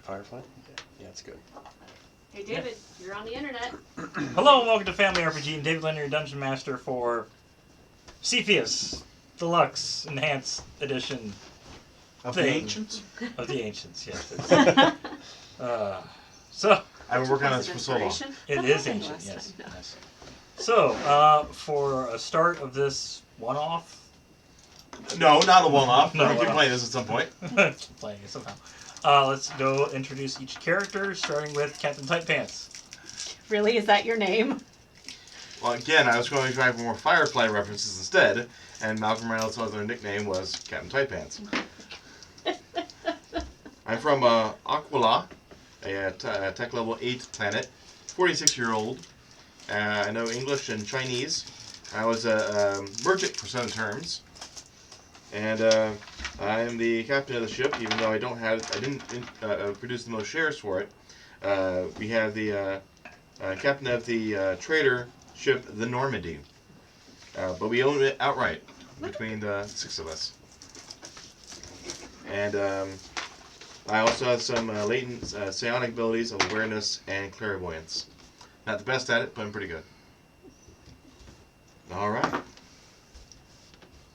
Firefly? Yeah, it's good. Hey, David, you're on the internet. Hello and welcome to Family RPG. I'm David Leonard, your Dungeon Master for Cepheus Deluxe Enhanced Edition Of thing. the Ancients? Of the Ancients, yes. So I've been working on this for so long. it is ancient, yes. Yes. So, for a start of this one-off, No, not a one-off. No, We can one-off. play this at some point. playing it somehow. Let's go introduce each character, starting with Captain Tight Pants. Really? Is that your name? Well, again, I was going to try for more Firefly references instead, and Malcolm Reynolds' other nickname was Captain Tight Pants. I'm from Aquila, a tech level 8 planet, 46-year-old. I know English and Chinese. I was a merchant for 7 terms. And I am the captain of the ship, even though I didn't produce the most shares for it. We have the captain of the trader ship, the Normandy. But we own it outright, between the 6 of us. And I also have some latent psionic abilities of awareness and clairvoyance. Not the best at it, but I'm pretty good. Alright.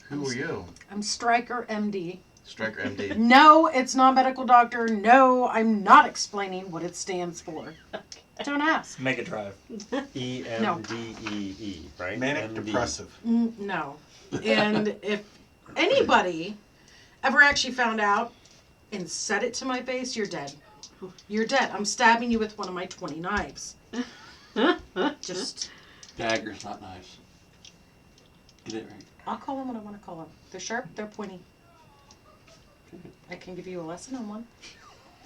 Who are you? I'm Stryker MD. Striker MD. No, it's not medical doctor. No, I'm not explaining what it stands for. Don't ask. Mega Drive. EMDEE, right? Manic MD. depressive. No. And if anybody ever actually found out and said it to my face, you're dead. You're dead. I'm stabbing you with one of my 20 knives. Just, Daggers, not knives. Get it right. I'll call them what I want to call them. They're sharp, they're pointy. I can give you a lesson on one.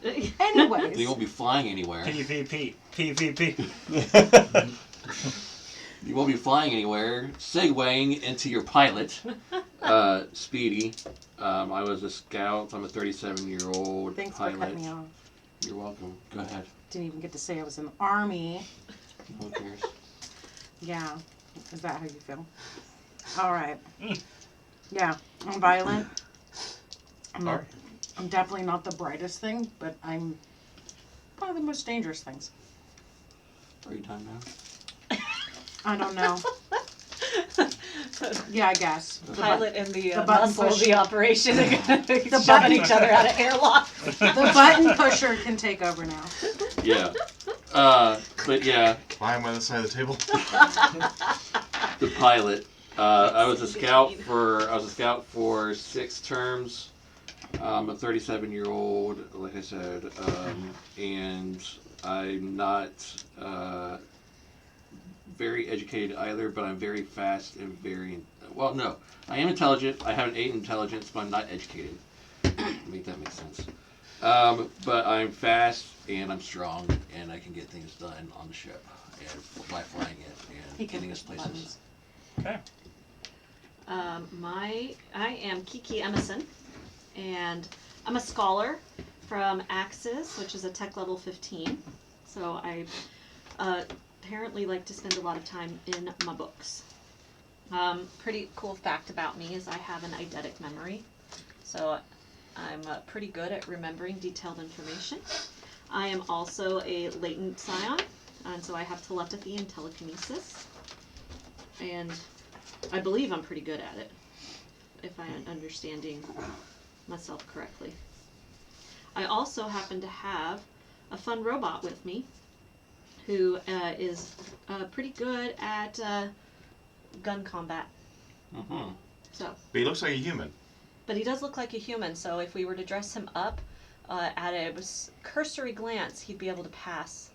Anyways. They won't be flying anywhere. PvP. PvP. You won't be flying anywhere. Segueing into your pilot, Speedy. I was a scout. I'm a 37-year-old Thanks pilot. for cutting me off. You're welcome. Go ahead. Didn't even get to say I was in the army. Who cares? Yeah. Is that how you feel? All right. Yeah. I'm violent. I'm definitely not the brightest thing, but I'm one of the most dangerous things. Are you done now? I don't know. Yeah, I guess. The pilot and the button muscle of push. the operation. The Shoving button- each other out of airlock. The button pusher can take over now. Yeah. But yeah, Lying by the side of the table. the pilot. I was a scout for 6 terms. I'm a 37-year-old, like I said, and I'm not very educated either, but I'm very fast and well, no, I am intelligent. I have an 8 intelligence, but I'm not educated. Make that make sense. But I'm fast and I'm strong, and I can get things done on the ship and by flying it and getting us places. Okay. I am Kiki Emerson, and I'm a scholar from Axis, which is a tech level 15. So I apparently like to spend a lot of time in my books. Pretty cool fact about me is I have an eidetic memory, so I'm pretty good at remembering detailed information. I am also a latent psion, and so I have telepathy and telekinesis, and I believe I'm pretty good at it, if I'm understanding myself correctly. I also happen to have a fun robot with me who is pretty good at gun combat. Mm-hmm. So, But he looks like a human. but he does look like a human, so if we were to dress him up at a cursory glance, he'd be able to pass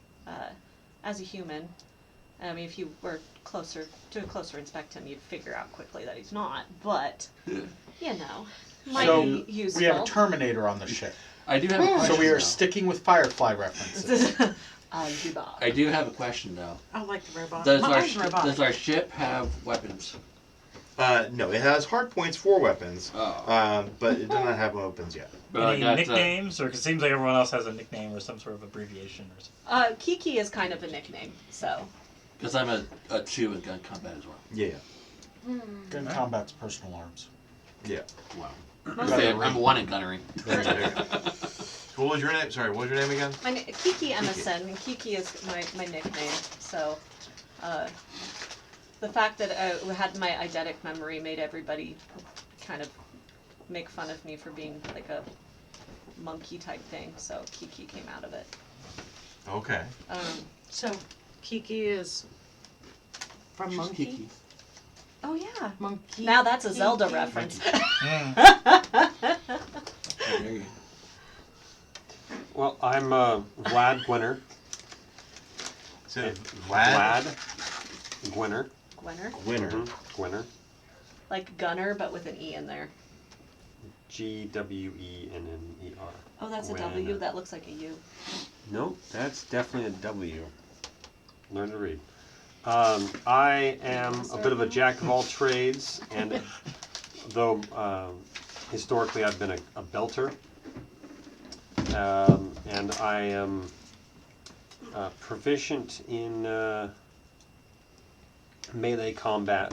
as a human. I mean, if you were to a closer inspect him, you'd figure out quickly that he's not, but, you know, might So, be useful. we have a Terminator on the ship. I do have a question. So we are though. sticking with Firefly references. I do have a question though. I like the robot. Does Mine's robotic. does our ship have weapons? No, it has hard points for weapons, Oh. but it does not have weapons yet. But Any nicknames? Or 'cause it seems like everyone else has a nickname or some sort of abbreviation or something. Kiki is kind of a nickname, so. because I'm a 2 in gun combat as well. Yeah. Gun combat's personal arms. Yeah. Wow. Mostly, I'm 1 in gunnery. What was your name? Sorry, what was your name again? Kiki Emerson, and Kiki is my nickname. So, the fact that I had my eidetic memory made everybody kind of make fun of me for being like a monkey type thing. So Kiki came out of it. Okay. So, Kiki is from She's Monkey? Kiki. Oh yeah. Monkey. Now that's a Zelda Kiki. reference. There you go. Well, I'm Vlad Gwinner. So, Vlad? Gwinner. Gwenner, Winner. Gwinner. like Gunner, but with an E in there. Gwenner. Oh, that's a W. That looks like a U. No, that's definitely a W. Learn to read. I am a bit of a jack of all trades, and though historically I've been a belter, and I am proficient in melee combat,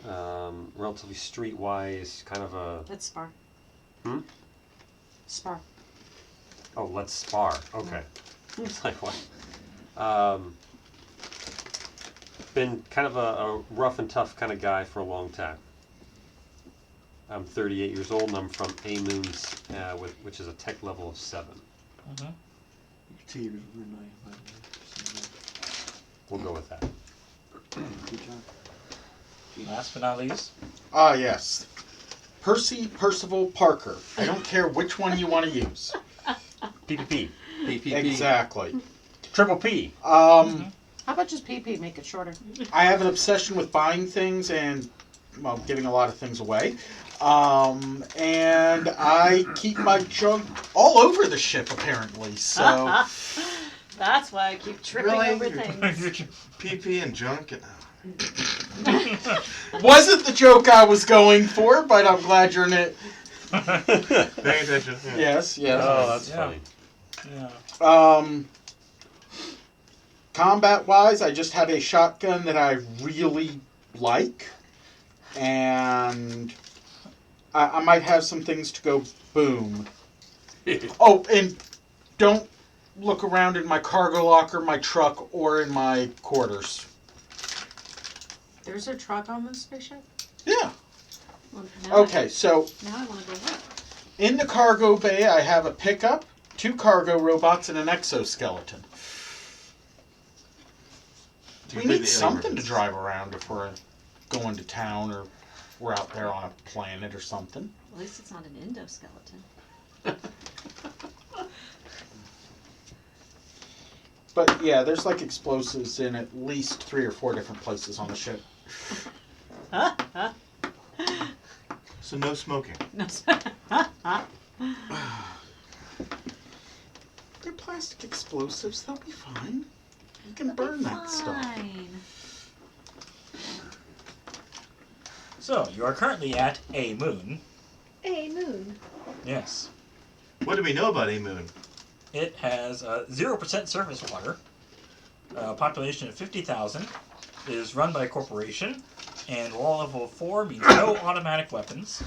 relatively streetwise, kind of a... Let's spar. Hmm? Spar. Oh, let's spar. Okay. It's like what? Been kind of a rough and tough kind of guy for a long time. I'm 38 years old and I'm from A Moons, which is a tech level of 7. Mm-hmm. You can see yours over 9, by the way. We'll go with that. Good job. Last but not least. Ah, yes. Percy Percival Parker. I don't care which one you want to use. PPP. PPP. Exactly. Triple P. How about just PP, make it shorter? I have an obsession with buying things and, well, giving a lot of things away. And I keep my junk all over the ship, apparently. So, That's why I keep tripping Really? over things. PP and junk. wasn't the joke I was going for, but I'm glad you're in it. Pay attention. Yeah. Yes, yes. Oh, that's Yeah. funny. Yeah. Combat-wise, I just have a shotgun that I really like, and I might have some things to go boom. Oh, and don't look around in my cargo locker, my truck, or in my quarters. There's a truck on this spaceship? Yeah. Well, Okay, so Now I want to go look. in the cargo bay, I have a pickup, 2 cargo robots, and an exoskeleton. Do We you play need the something to elements? drive around if we're going to town or we're out there on a planet or something. At least it's not an endoskeleton. But yeah, there's like explosives in at least 3 or 4 different places on the ship. So no smoking. No. They're plastic explosives, they'll be fine. You can burn that stuff. Fine. So, you are currently at A Moon. Hey, Moon. Yes. What do we know about A Moon? It has 0% surface water, a population of 50,000. It is run by a corporation, and law level 4 means no automatic weapons.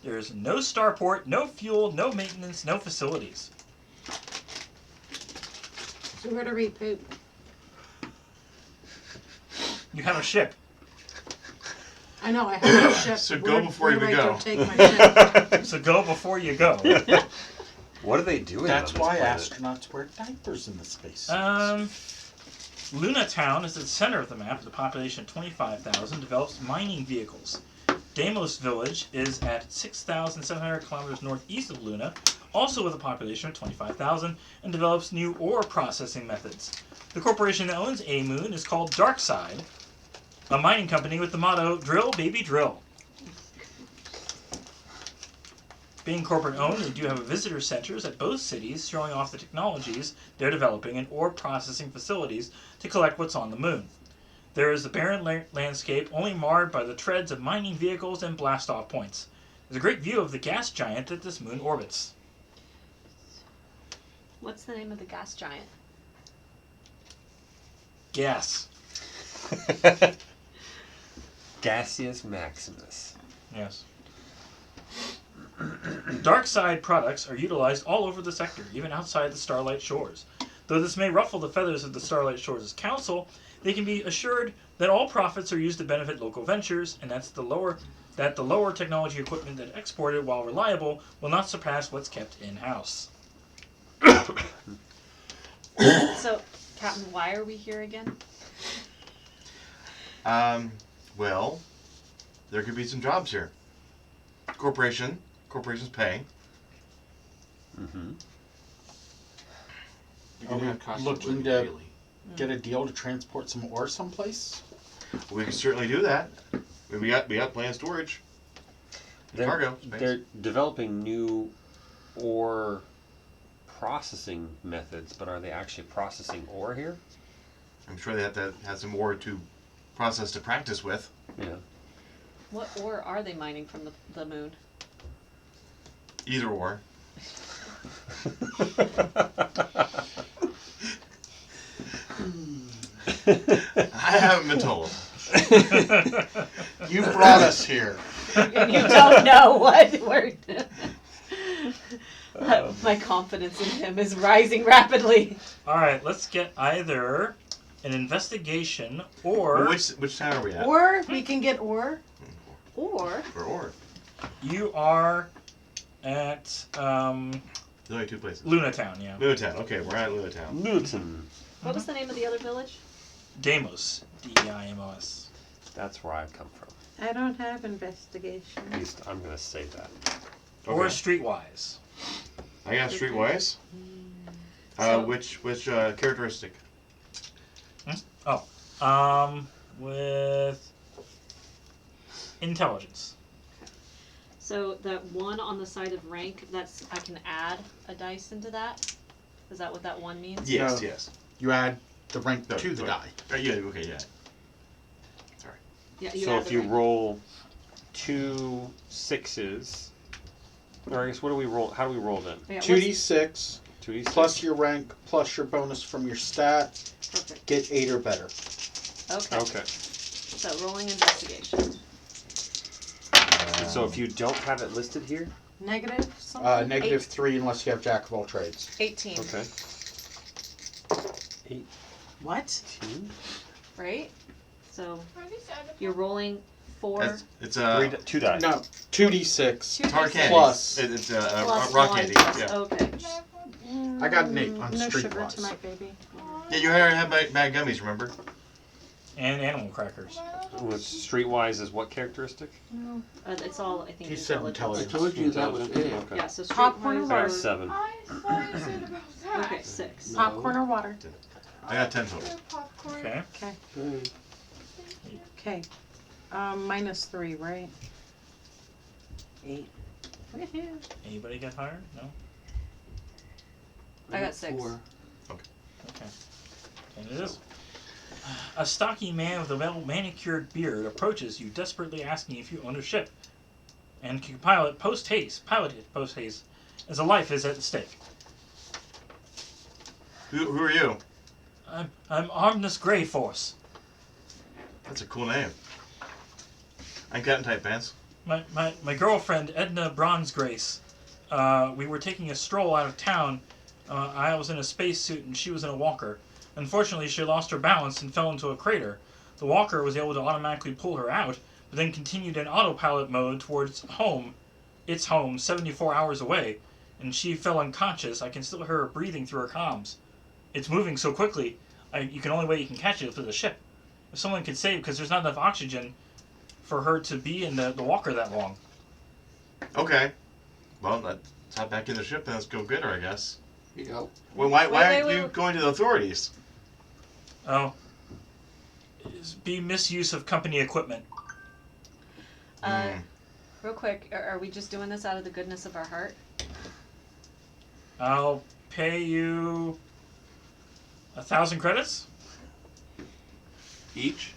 There's no starport, no fuel, no maintenance, no facilities. So where do we poop? You have a ship. I know, I have a ship. So go before you where do I go. Take my ship? So go before you go. What are they doing? That's on this why planet? astronauts wear diapers in the space. Luna Town is at the center of the map with a population of 25,000, develops mining vehicles. Deimos Village is at 6,700 kilometers northeast of Luna, also with a population of 25,000, and develops new ore processing methods. The corporation that owns A Moon is called Darkside, a mining company with the motto, "Drill, baby, drill." Being corporate owned, they do have visitor centers at both cities showing off the technologies they're developing and ore processing facilities to collect what's on the moon. There is the barren landscape only marred by the treads of mining vehicles and blast-off points. There's a great view of the gas giant that this moon orbits. What's the name of the gas giant? Gas. Gaseous Maximus. Yes. Dark side products are utilized all over the sector, even outside the Starlight Shores. Though this may ruffle the feathers of the Starlight Shores' council, they can be assured that all profits are used to benefit local ventures, and that the lower technology equipment that exported, while reliable, will not surpass what's kept in-house. So, Captain, why are we here again? Well, there could be some jobs here. Corporations pay. Mm-hmm. Are we looking to get a deal to transport some ore someplace? We can certainly do that. We got planned storage. Cargo space. They're developing new ore processing methods, but are they actually processing ore here? I'm sure they have to have some ore to process to practice with. Yeah. What ore are they mining from the moon? Either or. I haven't been told. You brought us here. And you don't know what word. My confidence in him is rising rapidly. Alright, let's get either an investigation or Which town are we at? Or we can get ore. Or Or. you are at There's only two places. Lunatown, yeah. Lunatown. Okay, we're at Lunatown. Newton. what was the name of the other village? Deimos. D-E-I-M-O-S. That's where I've come from. I don't have investigation. At least I'm going to say that. Or Okay. streetwise. I got streetwise. So- Which characteristic? With intelligence. So that one on the side of rank, that's I can add a dice into that. Is that what that one means? Yes, No. yes. You add the rank No, to the sorry. die. Yeah, okay, yeah. Sorry. Yeah. So add if the you rank. roll 2 6s, or I guess what do we roll? How do we roll then? Yeah, 2d6 2d6 plus your rank plus your bonus from your stat. Perfect. Get 8 or better. Okay. Okay. So rolling investigation. So if you don't have it listed here, Negative something? Negative 3 unless you have Jack of all trades. 18. okay. What? 18. Right. So you're rolling 4 It's 2 die. No, 2d6. It's hard candy. Plus. It's plus rock 1 candy. plus- Yeah. Okay. I got an 8 on No sugar streetwise. tonight, baby. Yeah, you already have bad gummies, remember? And animal crackers. With streetwise is what characteristic? It's all I think. He said I intelligence. told you that was it. Okay. Yeah. So Popcorn or streetwise I got water? are- 7. Okay, 6. No. Popcorn or water? I got 10 total. Okay. Okay. Okay. -3, right? 8. Woohoo. Anybody get hired? No? I got 6. 4. Okay. And it is. A stocky man with a well-manicured beard approaches you, desperately asking if you own a ship, and can pilot it post haste, as a life is at stake. Who are you? I'm Armness Greyforce. That's a cool name. I'm Captain Tight Pants. My girlfriend Edna Bronzegrace. We were taking a stroll out of town. I was in a spacesuit and she was in a walker. Unfortunately, she lost her balance and fell into a crater. The walker was able to automatically pull her out, but then continued in autopilot mode towards home. Its home, 74 hours away, and she fell unconscious. I can still hear her breathing through her comms. It's moving so quickly, the only way you can catch it is with a ship. If someone could save, because there's not enough oxygen for her to be in the walker that long. Okay. Well, let's hop back in the ship and let's go get her, I guess. Yep. Well, why aren't wait, you wait. going to the authorities? Oh. Be misuse of company equipment. Real quick, are we just doing this out of the goodness of our heart? I'll pay you 1,000 credits. Each?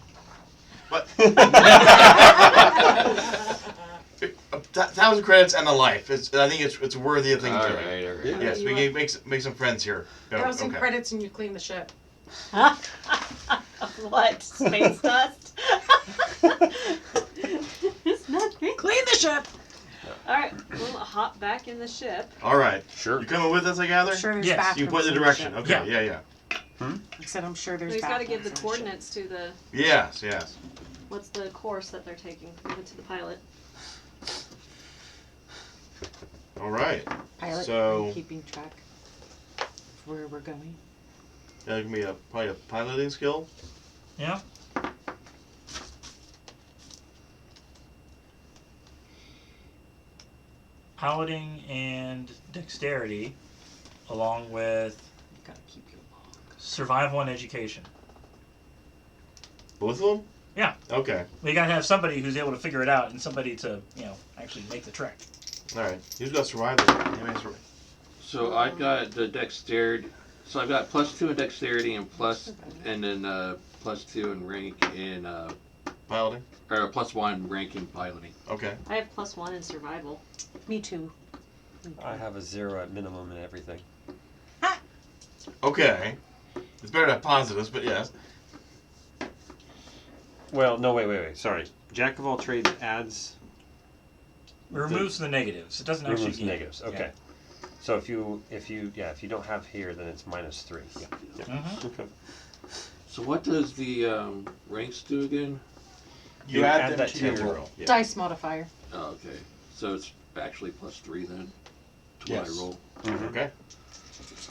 What? 1,000 credits and a life. I think it's worthy of thinking. Alright. Yes, we can make some friends here. Go. 1,000 Okay. credits and you clean the ship. What? Space dust? It's nothing. Clean the ship! Alright, we'll hop back in the ship. All right. Sure. You coming with us, I gather? I'm sure there's Yes, you bathrooms You point the in direction. ship. Okay. Yeah. I said I'm sure there's He's got to bathrooms give the in ship. coordinates to the. Yes. What's the course that they're taking? Give it to the pilot. All right. Pilot, So- are you keeping track of where we're going? That can be probably a piloting skill. Yeah. Piloting and dexterity, along with Gotta keep your log. survival and education. Both of them? Yeah. Okay. We gotta have somebody who's able to figure it out and somebody to, actually make the trek. All right. Who's got survival? So I've got the dexterity. So I've got +2 in dexterity and then +2 in rank in Piloting. or +1 rank in piloting. Okay. I have +1 in survival. Me too. I have a 0 at minimum in everything. Okay. It's better to have positives, but yes. Well, no, wait. Sorry. Jack of all trades adds. It removes the negatives. It doesn't actually Removes gain. negatives. Okay. So if you don't have here, then it's -3. Yeah. Mhm. Okay. So what does the ranks do again? You add them that to to your your roll. roll. Yeah. Dice modifier. Oh, okay. So it's actually +3 then to what I Yes. roll. Mhm. Okay.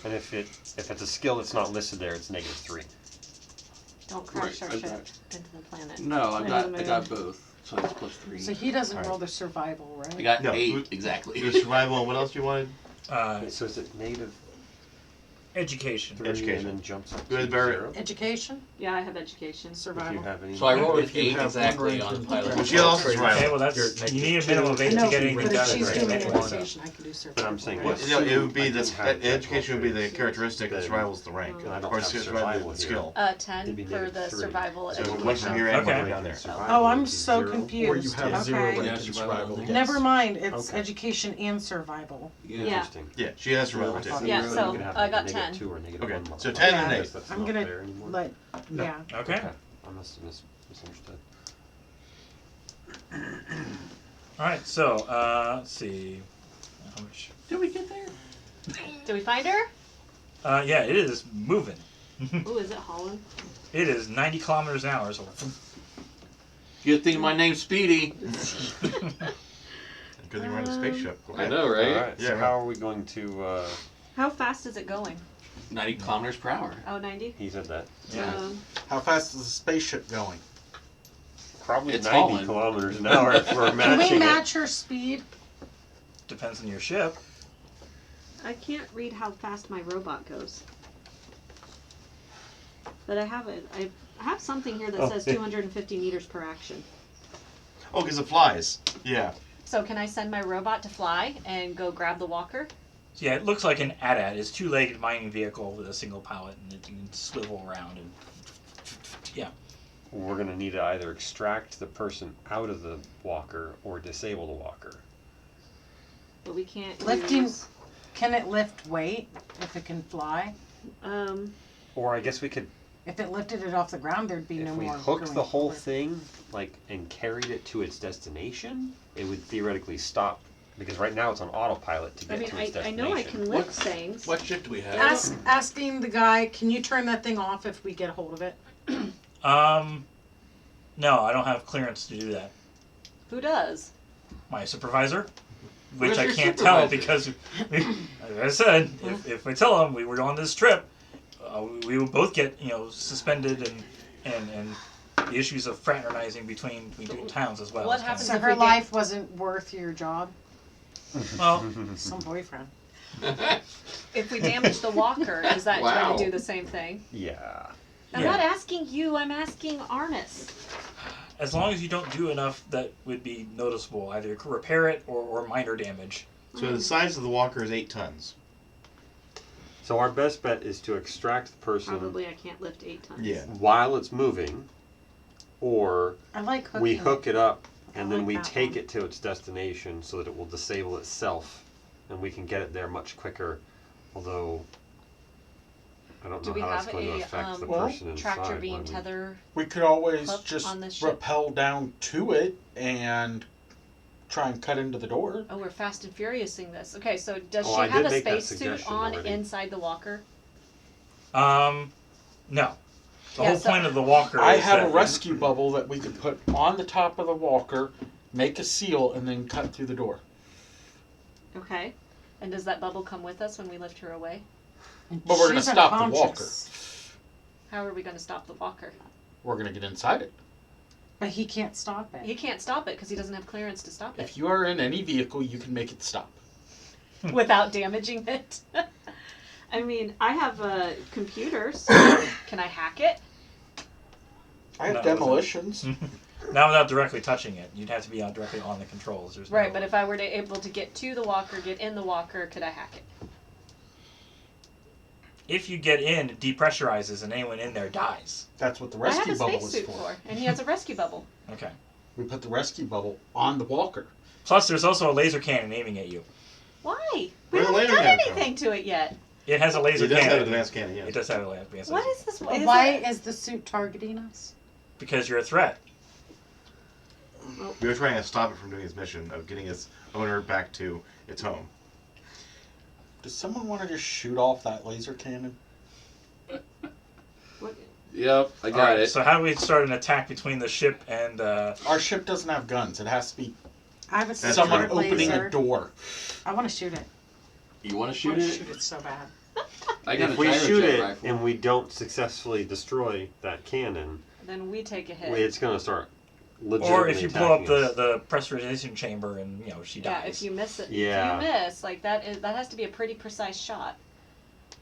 And if it's a skill that's not listed there, it's -3. Don't crash Right, our I ship got into the planet. No, I Into got the I got moon. both. So it's +3. So he doesn't Alright. roll the survival, right? I got No, 8 exactly. Your survival and what else you wanted? So is it -3 Education. Education. and then jumps up Good, to very- 0? Education, Yeah, I have education. If survival. you have any. So I rolled an If you 8 have exactly one on rank pilot. Well, she also in- survival. Okay, well You're that's you need a -2. minimum of 8 I know, to get anything but if done. she's right? doing Make it one. education, I can do survival. But I'm saying, right? yes. Yeah, it would be I the can have education would be the jack of all characteristic, and trades, survival's the rank, and I don't or have survival survival the here. skill. 10 It'd be for the -3. survival So education. one from here and Okay. one down there. Survival Oh, I'm would be so 0. confused. Or you have Okay. 0 Yeah, rank in survival. survival. Yes. Never mind, it's Okay. education and survival. Yeah. Interesting. Yeah, she has survival too. Yeah, You so could have I got -2 10. or -1 Okay, multiplier. so 10 and Yeah. 8. That's I'm not gonna there anymore. Let, yeah. Okay. I must have misunderstood. Alright, so let's see. How much? Did we get there? Did we find her? Yeah, it is moving. Ooh, is it Holland? It is 90 kilometers an hour. So Good thing my name's Speedy. Because you're on a spaceship. Go I ahead. know, right? Alright, Yeah, so right. how are we going to, How fast is it going? 90 kilometers per hour. Oh, 90? he said that. Yeah. How fast is the spaceship going? Probably It's 90 falling. kilometers an hour if we're Can matching we it. match her speed? depends on your ship. I can't read how fast my robot goes. But I have it. I have something here that Oh, says yeah. 250 meters per action. Oh, because it flies. Yeah. So can I send my robot to fly and go grab the walker? So yeah, it looks like an AT-AT. It's a two-legged mining vehicle with a single pilot, and it can swivel around and yeah. We're going to need to either extract the person out of the walker or disable the walker. But we can't Lifting- use, Can it lift weight if it can fly? Or I guess we could, If it lifted it off the ground, there'd be if no we more. hooked going the whole forward. thing, and carried it to its destination, it would theoretically stop, because right now it's on autopilot to I get mean, to its I destination. know I can lift things. What ship do we have? Asking the guy, can you turn that thing off if we get a hold of it? No, I don't have clearance to do that. Who does? My supervisor, which Where's I your can't tell supervisor? because, like I said, if I tell him we were on this trip, we will both get suspended and the issues of fraternizing between towns as well. What is kind of- happens So if her we get- life wasn't worth your job? Well, Some boyfriend. If we damage the walker, is that Wow. going to do the same thing? Yeah. I'm Yeah. not asking you, I'm asking Arnis. as long as you don't do enough that would be noticeable, either repair it or minor damage. So the size of the walker is 8 tons. So our best bet is to extract the person Probably I can't lift 8 tons. Yeah. while it's moving, or I like hooking. we hook it up and I then like we that take one. it to its destination so that it will disable itself and we can get it there much quicker, although I don't Do know we how that's have going to a affect the well, person tractor inside beam when we- tether? We could always Hook just on this ship? rappel down to it and try and cut into the door. Oh, we're fast and furiousing this. Okay, so does Oh, she I have did a make that spacesuit suggestion on already. inside the walker? No. The Yeah, whole so- point of the walker I is have a that- rescue bubble that we could put on the top of the walker, make a seal, and then cut through the door. Okay. And does that bubble come with us when we lift her away? But we're gonna She's stop the unconscious. How are we going to stop the walker? We're going to get inside it. But he can't stop it. He can't stop it because he doesn't have clearance to stop it If you are in any vehicle, you can make it stop. without damaging it. I mean, I have a computer, so can I hack it? I have No, demolitions. Not without directly touching it. You'd have to be directly on the controls. There's Right, no- but if I were able to get to the walker, get in the walker, could I hack it? If you get in, it depressurizes and anyone in there dies. That's what the I have rescue a bubble is spacesuit for. and he has a rescue bubble. Okay. We put the rescue bubble on the walker. Plus, there's also a laser cannon aiming at you. Why? We Where the haven't laser done cannon come anything to it yet. It has a laser It does cannon. have an advanced cannon, yes. It does have a advanced What laser. is this? But Is why it- is the suit targeting us? Because you're a threat. We were trying to stop it from doing its mission of getting its owner back to its home. Does someone want to just shoot off that laser cannon? Yep, I got Alright, it. so how do we start an attack between the ship and Our ship doesn't have guns. It has to be I have a That's secret someone right. opening laser. a door. I want to shoot it. You want to I shoot want to it? shoot it so bad. I got If a we gyrojet shoot it rifle. and we don't successfully destroy that cannon, Then we take a hit. it's going to start legitimately or if you blow up attacking us. the pressurization chamber and she Yeah, dies. if you miss it. Yeah. If you miss, like that has to be a pretty precise shot.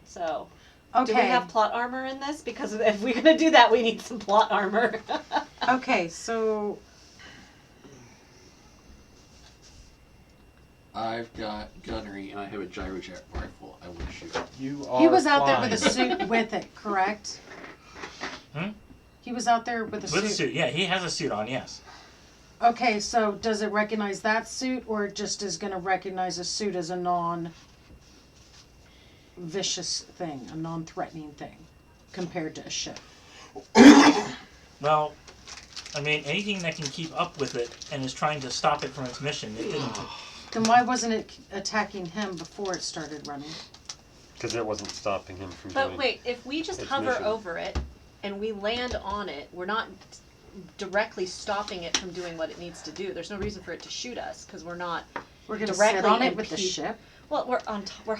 So, Okay. do we have plot armor in this? Because if we're gonna do that, we need some plot armor. Okay, so I've got gunnery and I have a gyrojet rifle. I want to shoot. You are he was out there flying. with a suit with it, correct? Hmm? He was out there with a With suit. a suit, yeah, he has a suit on, yes. Okay, so does it recognize that suit, or it just is going to recognize a suit as a non-vicious thing, a non-threatening thing, compared to a ship? Well, I mean, anything that can keep up with it and is trying to stop it from its mission, it didn't. Then why wasn't it attacking him before it started running? Because it wasn't stopping him from But doing wait, if we just its hover mission. over it and we land on it, we're not directly stopping it from doing what it needs to do. There's no reason for it to shoot us because we're not. We're going to Directly sit on it with the impede- ship? Well, we're on. We're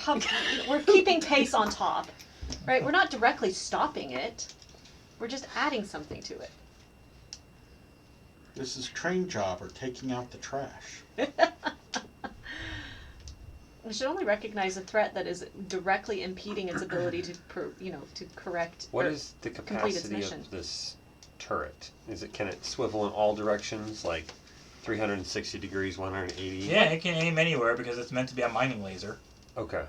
we're keeping pace on top, right? We're not directly stopping it. We're just adding something to it. This is train job or taking out the trash. We should only recognize a threat that is directly impeding its ability to, to correct. What or is the complete its capacity mission. of this turret? Can it swivel in all directions, like 360 degrees, 180? Yeah, it can aim anywhere because it's meant to be a mining laser. Okay.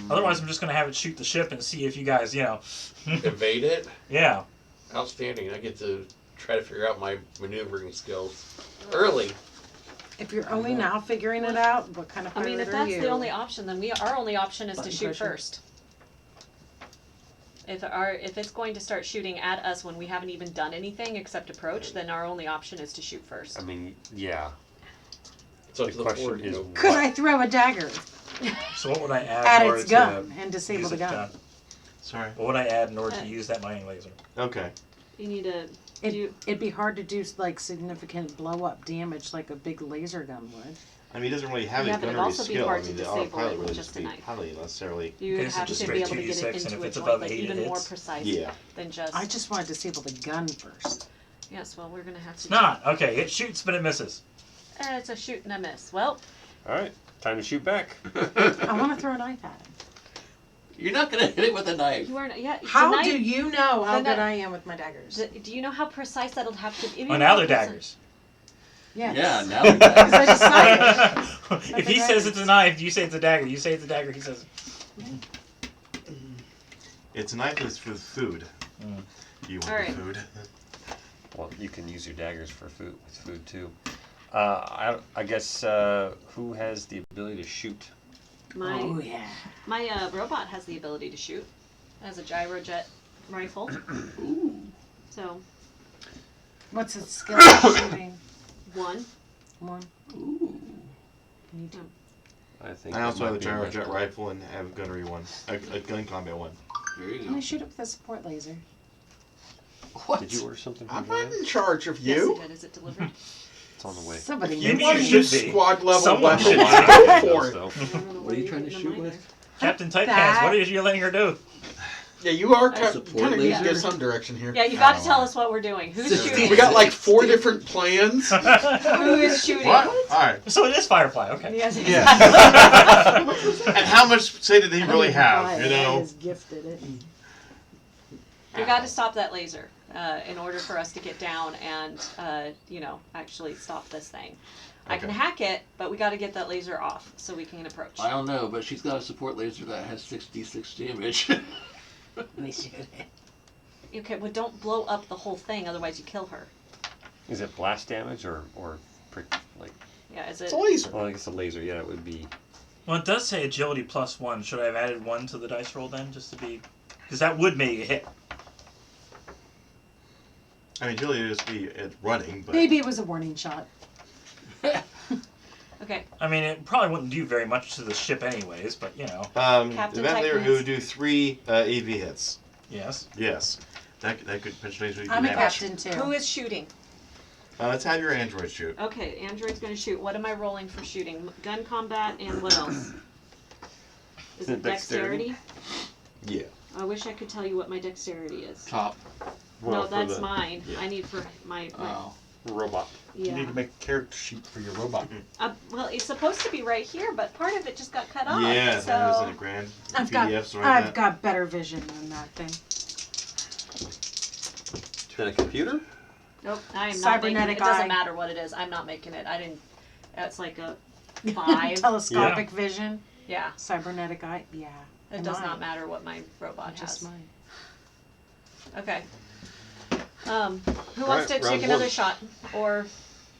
Otherwise, I'm just gonna have it shoot the ship and see if you guys, Evade it? yeah. Outstanding. I get to try to figure out my maneuvering skills early. If you're only now figuring it out, what kind of I pilot mean, if are that's you? the only option, then our only option is to Button shoot pusher. first. If it's going to start shooting at us when we haven't even done anything except approach, then our only option is to shoot first. I mean, yeah. It's up The to the question forward. is, Could I throw a dagger So what would I add at in order its gun to and disable use the it? gun? Sorry. What would I add in order to use that mining laser? Okay. You need to. It'd be hard to do like significant blow up damage like a big laser gun would. I mean, he doesn't really have Yeah, any but it'd gunnery also be skill. hard I to mean, the disable autopilot it with really just just a be knife. piloting necessarily. You Okay, would so have just to straight be able to get 2d6, it and into if a it's joint, above like 8 even more hits. precise Yeah. than just. I just want to disable the gun first. Yes, well, we're gonna have to. It's not. Okay, it shoots, but it misses. It's a shoot and a miss. Well, all right, time to shoot back. I want to throw a knife at him. You're not going to hit it with a knife. you are. Yeah. How the do knife- you know how the good kni- I am with my daggers? Do you know how precise that'll have to be? Oh, now they're daggers. Yes. Yeah, now we Because I decided. If he says it's a knife, you say it's a dagger. You say it's a dagger, he says. It's a knife that's for food. Mm. You want Alright. the food? Well, you can use your daggers for food with food too. I guess who has the ability to shoot? My Oh yeah. my robot has the ability to shoot. It has a gyrojet rifle. Ooh. So What's its skill at shooting? 1. One. Ooh. Need to. I think. I that also have a might be a gyrojet best rifle and have a gunnery one, a gun combat one. There you Can I go. shoot it with a support laser? What? Did you order something I'm from not Joanne? in charge of yes, you. it did. Is it delivered? It's on the way. Somebody If you Maybe want you to should use be. squad level Someone weapons, should be. go Yeah, for it. so. I don't know What where are you you're trying to getting shoot the with? miner. Captain Tight That- Pants, what are you letting her do? Yeah, you are A kind support of need to laser? give some direction here. Yeah, you got to tell us what we're doing. Who's 16. shooting? We got like 4 different plans. Who is shooting? What? Alright. So it is Firefly, okay. Yes, Yeah. exactly. And how much say did he really have, you know? Gifted it. We got to stop that laser in order for us to get down and, actually stop this thing. I can Okay. hack it, but we got to get that laser off so we can approach. I don't know, but she's got a support laser that has 66 damage. We shoot it. Okay, well, don't blow up the whole thing, otherwise you kill her. Is it blast damage or prick, like? Yeah, is It's it? a laser. Well, I guess a laser. Yeah, it would be. Well, it does say agility +1. Should I have added 1 to the dice roll then, just to be? Because that would make a hit. I mean, really, it'd just be it running, but Maybe it was a warning shot. Okay, I mean, it probably wouldn't do very much to the ship anyways, but you know, Captain eventually Tight it would do 3 AV hits. yes. Yes, that could potentially be I'm a damage. captain too. who is shooting? Let's have your android shoot. Okay, Android's going to shoot. What am I rolling for shooting? Gun combat and what else? Is it dexterity? Yeah. I wish I could tell you what my dexterity is. Top. No, for that's the mine. yeah. I need for my Oh. robot. You yeah. need to make a character sheet for your robot. Well, it's supposed to be right here, but part of it just got cut off. Yeah, so that was in a grand I've got, PDF, so I've got better vision than that thing. Then a computer. nope, I am not making it. Cybernetic It doesn't eye. matter what it is. I'm not making it. I didn't. That's like a 5. Telescopic vision. Yeah, Cybernetic eye. Yeah. it does not matter what my robot Just has. mine. Okay. Who wants Alright, to round take another one. shot, or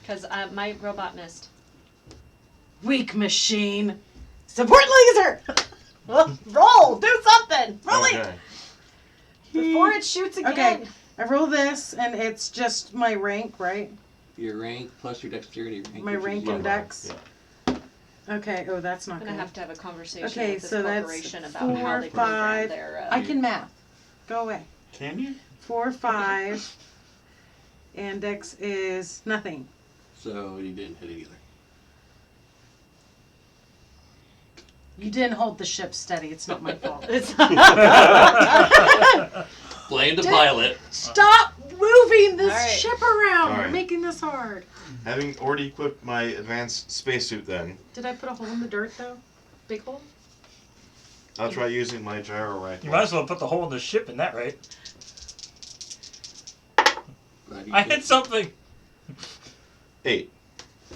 because my robot missed? Weak machine. Support laser. Well, roll. Do something. Roll it Okay. before it shoots again. Okay. I roll this, and it's just my rank, right? Your rank plus your dexterity rank. My which is rank low. and dex. Yeah. Okay. Oh, that's not I'm gonna good. have to have a conversation Okay, with this so that's corporation about how 4, they program 5. their. I can math. Go away. Can you? 4, 5, and dex is nothing. So you didn't hit it either. You didn't hold the ship steady. It's not my fault. It's Blame the Did- pilot. Stop moving this All right. ship around. You're Alright. making this hard. Having already equipped my advanced spacesuit, then Did I put a hole in the dirt though? Big hole? I'll try using my gyro rifle. You might as well put the hole in the ship in that, right? Glad you I did. hit something. 8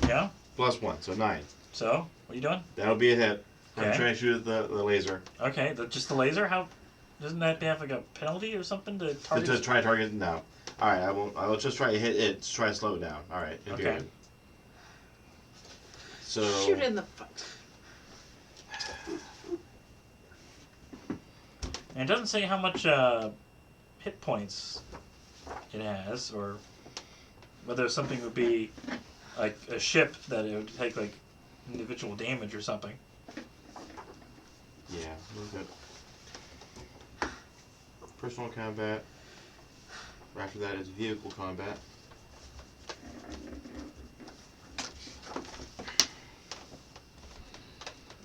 Yeah. plus 1, so 9. So what are you doing? That'll be a hit. I'm Okay. trying to shoot at the laser Okay, just the laser. How doesn't that have like a penalty or something to target? to try to target it now. All right, I won't. I'll just try to hit it. Just try to slow it down. All right. Okay. Good. So Shoot in the foot. And it doesn't say how much hit points it has, or whether something would be like a ship that it would take like individual damage or something. yeah, we're good. Personal combat. After that is vehicle combat.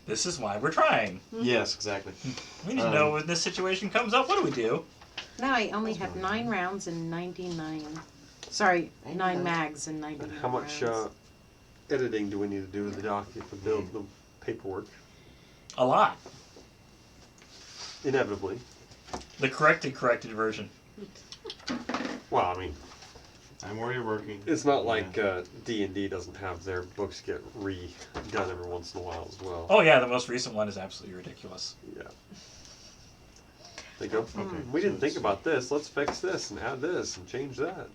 This is why we're trying. Yes, exactly. We need to know when this situation comes up. What do we do? Now I only have 9 rounds and 99. Sorry, 9 mags and 99 And how much rounds. editing do we need to do to the document to build the paperwork? A lot. Inevitably. The corrected version. Well, I mean, I'm already working. it's not like D&D doesn't have their books get redone every once in a while as well. Oh yeah, the most recent one is absolutely ridiculous. Yeah. They go, we so didn't think it's- about this. Let's fix this and add this and change that.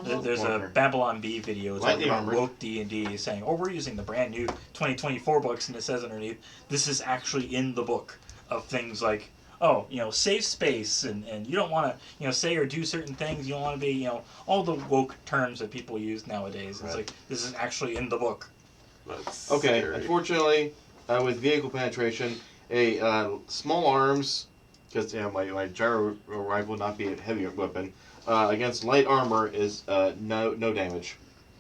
There's a Walker. Babylon Bee video talking Lightning about armor. woke D&D saying, "Oh, we're using the brand new 2024 books," and it says underneath, "This is actually in the book of things like, oh, safe space, and you don't want to, say or do certain things. You don't want to be, all the woke terms that people use nowadays. It's Right. like this is actually in the book." That's Okay, scary. unfortunately, with vehicle penetration, small arms, because my gyro rifle would not be a heavy weapon, against light armor is no damage.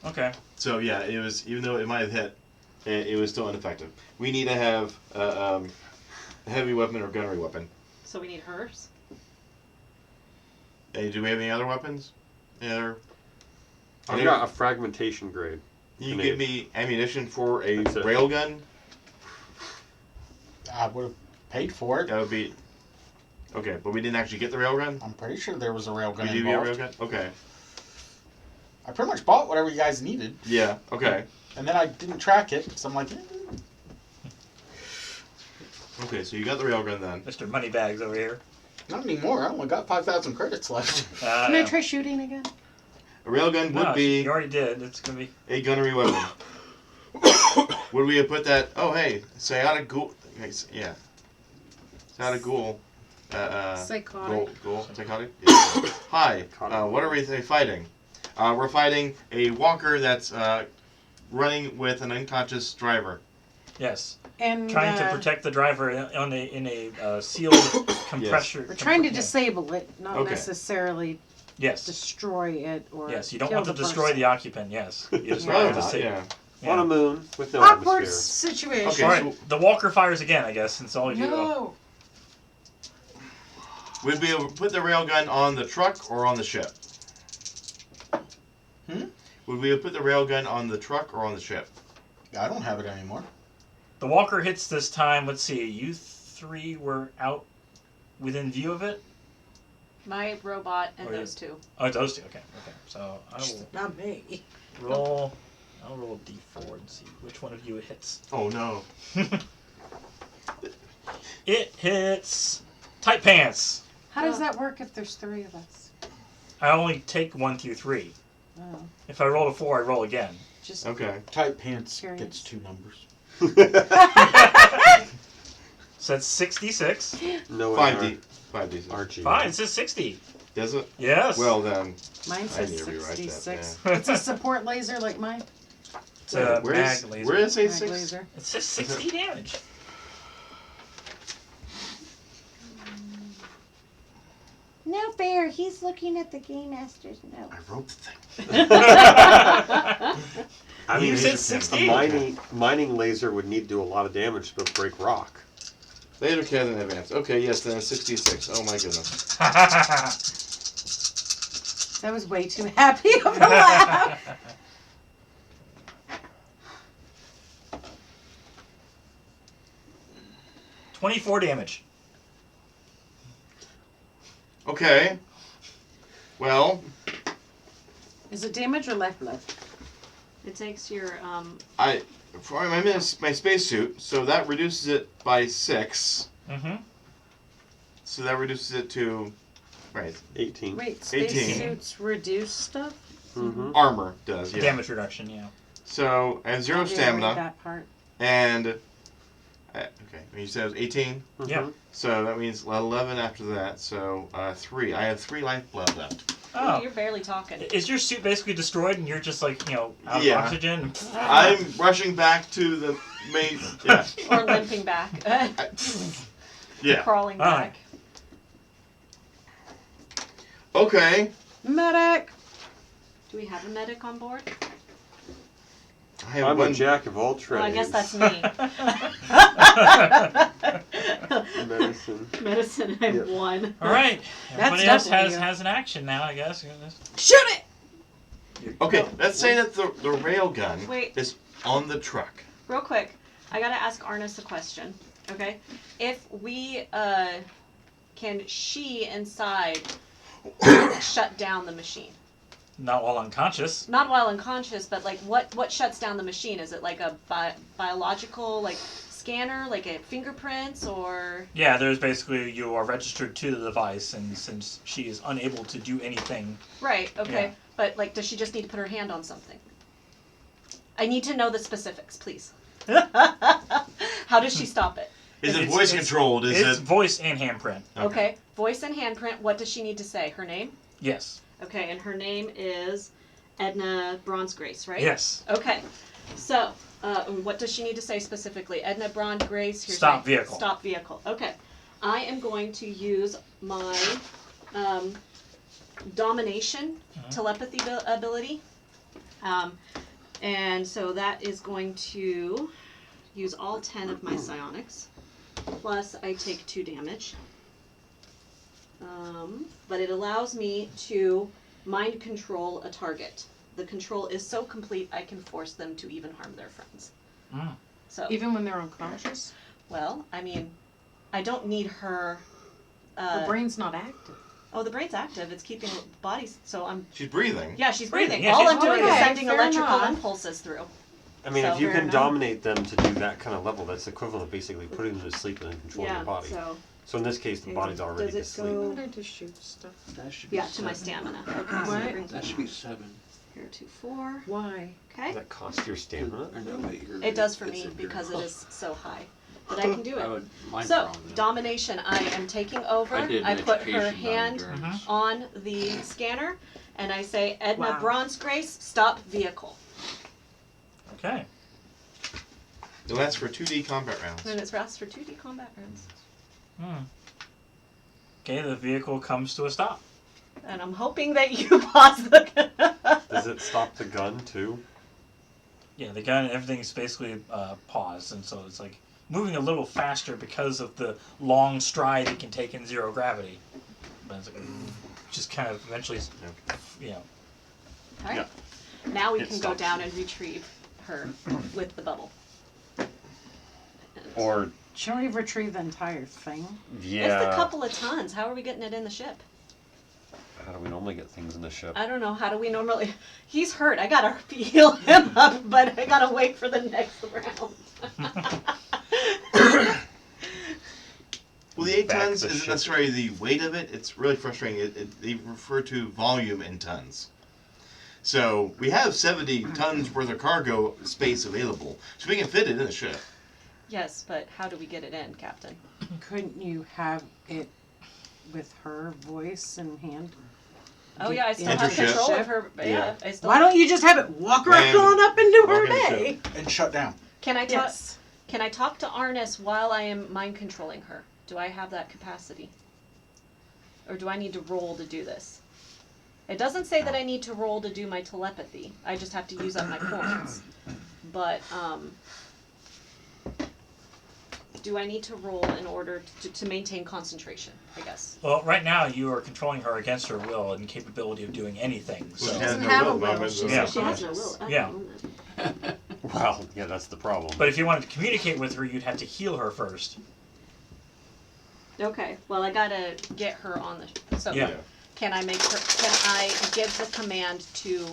Okay. So yeah, it was, even though it might have hit, it was still ineffective. We need to have a heavy weapon or gunnery weapon. So we need hers. Hey, do we have any other weapons? Yeah. I've got a fragmentation grade. You give me ammunition for a That's it. railgun. I would have paid for it. That would be okay, but we didn't actually get the railgun. I'm pretty sure there was a railgun We do get a involved. railgun. Okay. I pretty much bought whatever you guys needed, Yeah. Okay. and then I didn't track it, so I'm like, Okay. So you got the railgun then. Mr. Moneybags over here. not anymore. I only got 5,000 credits left. Can I try shooting again? A railgun would No, be you already did. It's gonna be. a gunnery weapon. Would we have put that? Oh, hey, Sayata Ghoul. Yeah. Sayata Ghoul. Psychotic. Ghoul. Psychotic? Yeah. Hi. What are we fighting? We're fighting a walker that's running with an unconscious driver. Yes. And Trying to protect the driver in a sealed compressor. we're trying to yeah. disable it, not Okay. necessarily Yes. destroy it or Yes. You don't kill want to the destroy person. the occupant. Yes. You just Yeah. want Probably to not, disable. yeah. On a moon with no Awkward atmosphere. situation. Okay. All right. The walker fires again. I guess since all of you. No. Would we have put the railgun on the truck or on the ship? Would we have put the railgun on the truck or on the ship? I don't have it anymore. The walker hits this time. Let's see. You three were out within view of it. My robot and Oh, yeah. those two. Oh, it's those two. Okay. Okay. So I will Not me. roll. I'll roll a d4 and see which one of you it hits. Oh no. It hits tight pants. How does that work if there's three of us? I only take 1 through 3. Oh, If I roll a 4, I roll again. just Okay. Tight pants Curious. gets 2 numbers. So that's 66. No 5D. 5D. Archie. Fine, it says 60. Does it? Yes. Well then. Mine I says need to rewrite that, 66. It's a support laser like mine. it's a Where mag is- laser. Where does it Mag say 6? laser. It says 60 damage. No fair. He's looking at the Game Master's note. I wrote the thing. I mean, You said a 60. mining laser would need to do a lot of damage to break rock. Later cannon advance. Okay, yes, then 66. Oh my goodness. That was way too happy of a laugh. 24 damage. Okay. Well, Is it damage or life left? It takes your I'm in my spacesuit, so that reduces it by 6. Mm-hmm. So that reduces it to, right, 18. Wait, 18. spacesuits reduce stuff? Mm-hmm. armor does, yeah. Damage reduction, yeah. So I have 0 I didn't read stamina, that part. and okay, you said it was 18. Yeah. So that means 11 after that. So 3. I have 3 lifeblood left. Oh. You're barely talking. Is your suit basically destroyed and you're just like, out of Yeah. oxygen? I'm rushing back to the main. Yeah. Or limping back. Yeah. Crawling All right. back. Okay. Medic! Do we have a medic on board? I have I'm one. a jack of all trades. Well, I guess that's me. Medicine. Medicine, I have Yep. 1. All right. Everybody else definitely you. has an action now, I guess. Shoot it! Okay, let's say that the railgun Wait. is on the truck. Real quick, I gotta ask Arnis a question, okay? If we, can she inside shut down the machine? Not while unconscious. Not while unconscious, but like what shuts down the machine? Is it like a biological, like scanner, like a fingerprints, or? Yeah, there's basically you are registered to the device, and since she is unable to do anything, Right. Okay. Yeah. But like, does she just need to put her hand on something? I need to know the specifics, please. How does she stop it? Is it It's- voice it's- controlled? Is it's it? voice and handprint. Okay. Voice and handprint. What does she need to say? Her name? Yes. Okay, and her name is Edna Bronze Grace, right? Yes. Okay. So, what does she need to say specifically? Edna Bronze Grace. Here's Stop my- vehicle. Stop vehicle. Okay. I am going to use my domination telepathy ability. And so that is going to use all 10 of my psionics. Plus, I take 2 damage. But it allows me to mind control a target. The control is so complete, I can force them to even harm their friends. Mm. So, Even when they're unconscious? well, I mean, I don't need her. The brain's not active. Oh, the brain's active. It's keeping bodies. So I'm. She's breathing. Yeah, she's breathing. Yeah, All she's I'm doing breathing. is sending Fair electrical enough. impulses through. I mean, So, if you fair can enough. dominate them to do that kind of level, that's equivalent of basically putting them to sleep and then controlling Yeah. their body. So So in this case, the body's already does it asleep. go? Better to shoot stuff. That should be Yeah, to my 7. stamina. Okay. So What? that brings That me should be 7. here to 4. Why? Okay. Does that cost your stamina? Or no, wait, you're- It does for it's me in your- because it is so high. But I can do I it. would mind So, wrong, then. domination. I am taking over. I did I put her education, not hand endurance. on the scanner and I say, Edna Wow. Bronze Grace, stop vehicle. Okay. It lasts for 2D combat rounds. And it's lasts for 2D combat rounds. Hmm. Okay, the vehicle comes to a stop. And I'm hoping that you pause the. Does it stop the gun too? Yeah, the gun, everything's basically paused, and so it's like moving a little faster because of the long stride it can take in 0 gravity. But it's like, just kind of eventually, you know. All right. Now we It can go stops. down and retrieve her with the bubble. Or Shouldn't we retrieve the entire thing? yeah. It's a couple of tons. How are we getting it in the ship? How do we normally get things in the ship? I don't know. How do we normally? He's hurt. I gotta heal him up, but I gotta wait for the next round. Well, the 8 Back tons the isn't ship. necessarily the weight of it. It's really frustrating. They refer to volume in tons. So we have 70 tons worth of cargo space available, so we can fit it in the ship. Yes, but how do we get it in, Captain? Couldn't you have it with her voice and hand? Oh yeah, I still have Enter ship. control of her. Yeah, Yeah. I still. Why don't you just have it walk right And on up and do her walk into day? And shut down. Can I talk? Yes. Can I talk to Arnis while I am mind controlling her? Do I have that capacity? Or do I need to roll to do this? It doesn't say that I need to roll to do my telepathy. I just have to use up my points. But, do I need to roll in order to maintain concentration, I guess? Well, right now you are controlling her against her will and capability of doing anything. Well, So she has doesn't no have will a will, at the moment, she's Yeah. She has no will. Yeah. Well, yeah, that's the problem. But if you wanted to communicate with her, you'd have to heal her first. Okay, well I gotta get her on the, so Yeah. can I give the command to,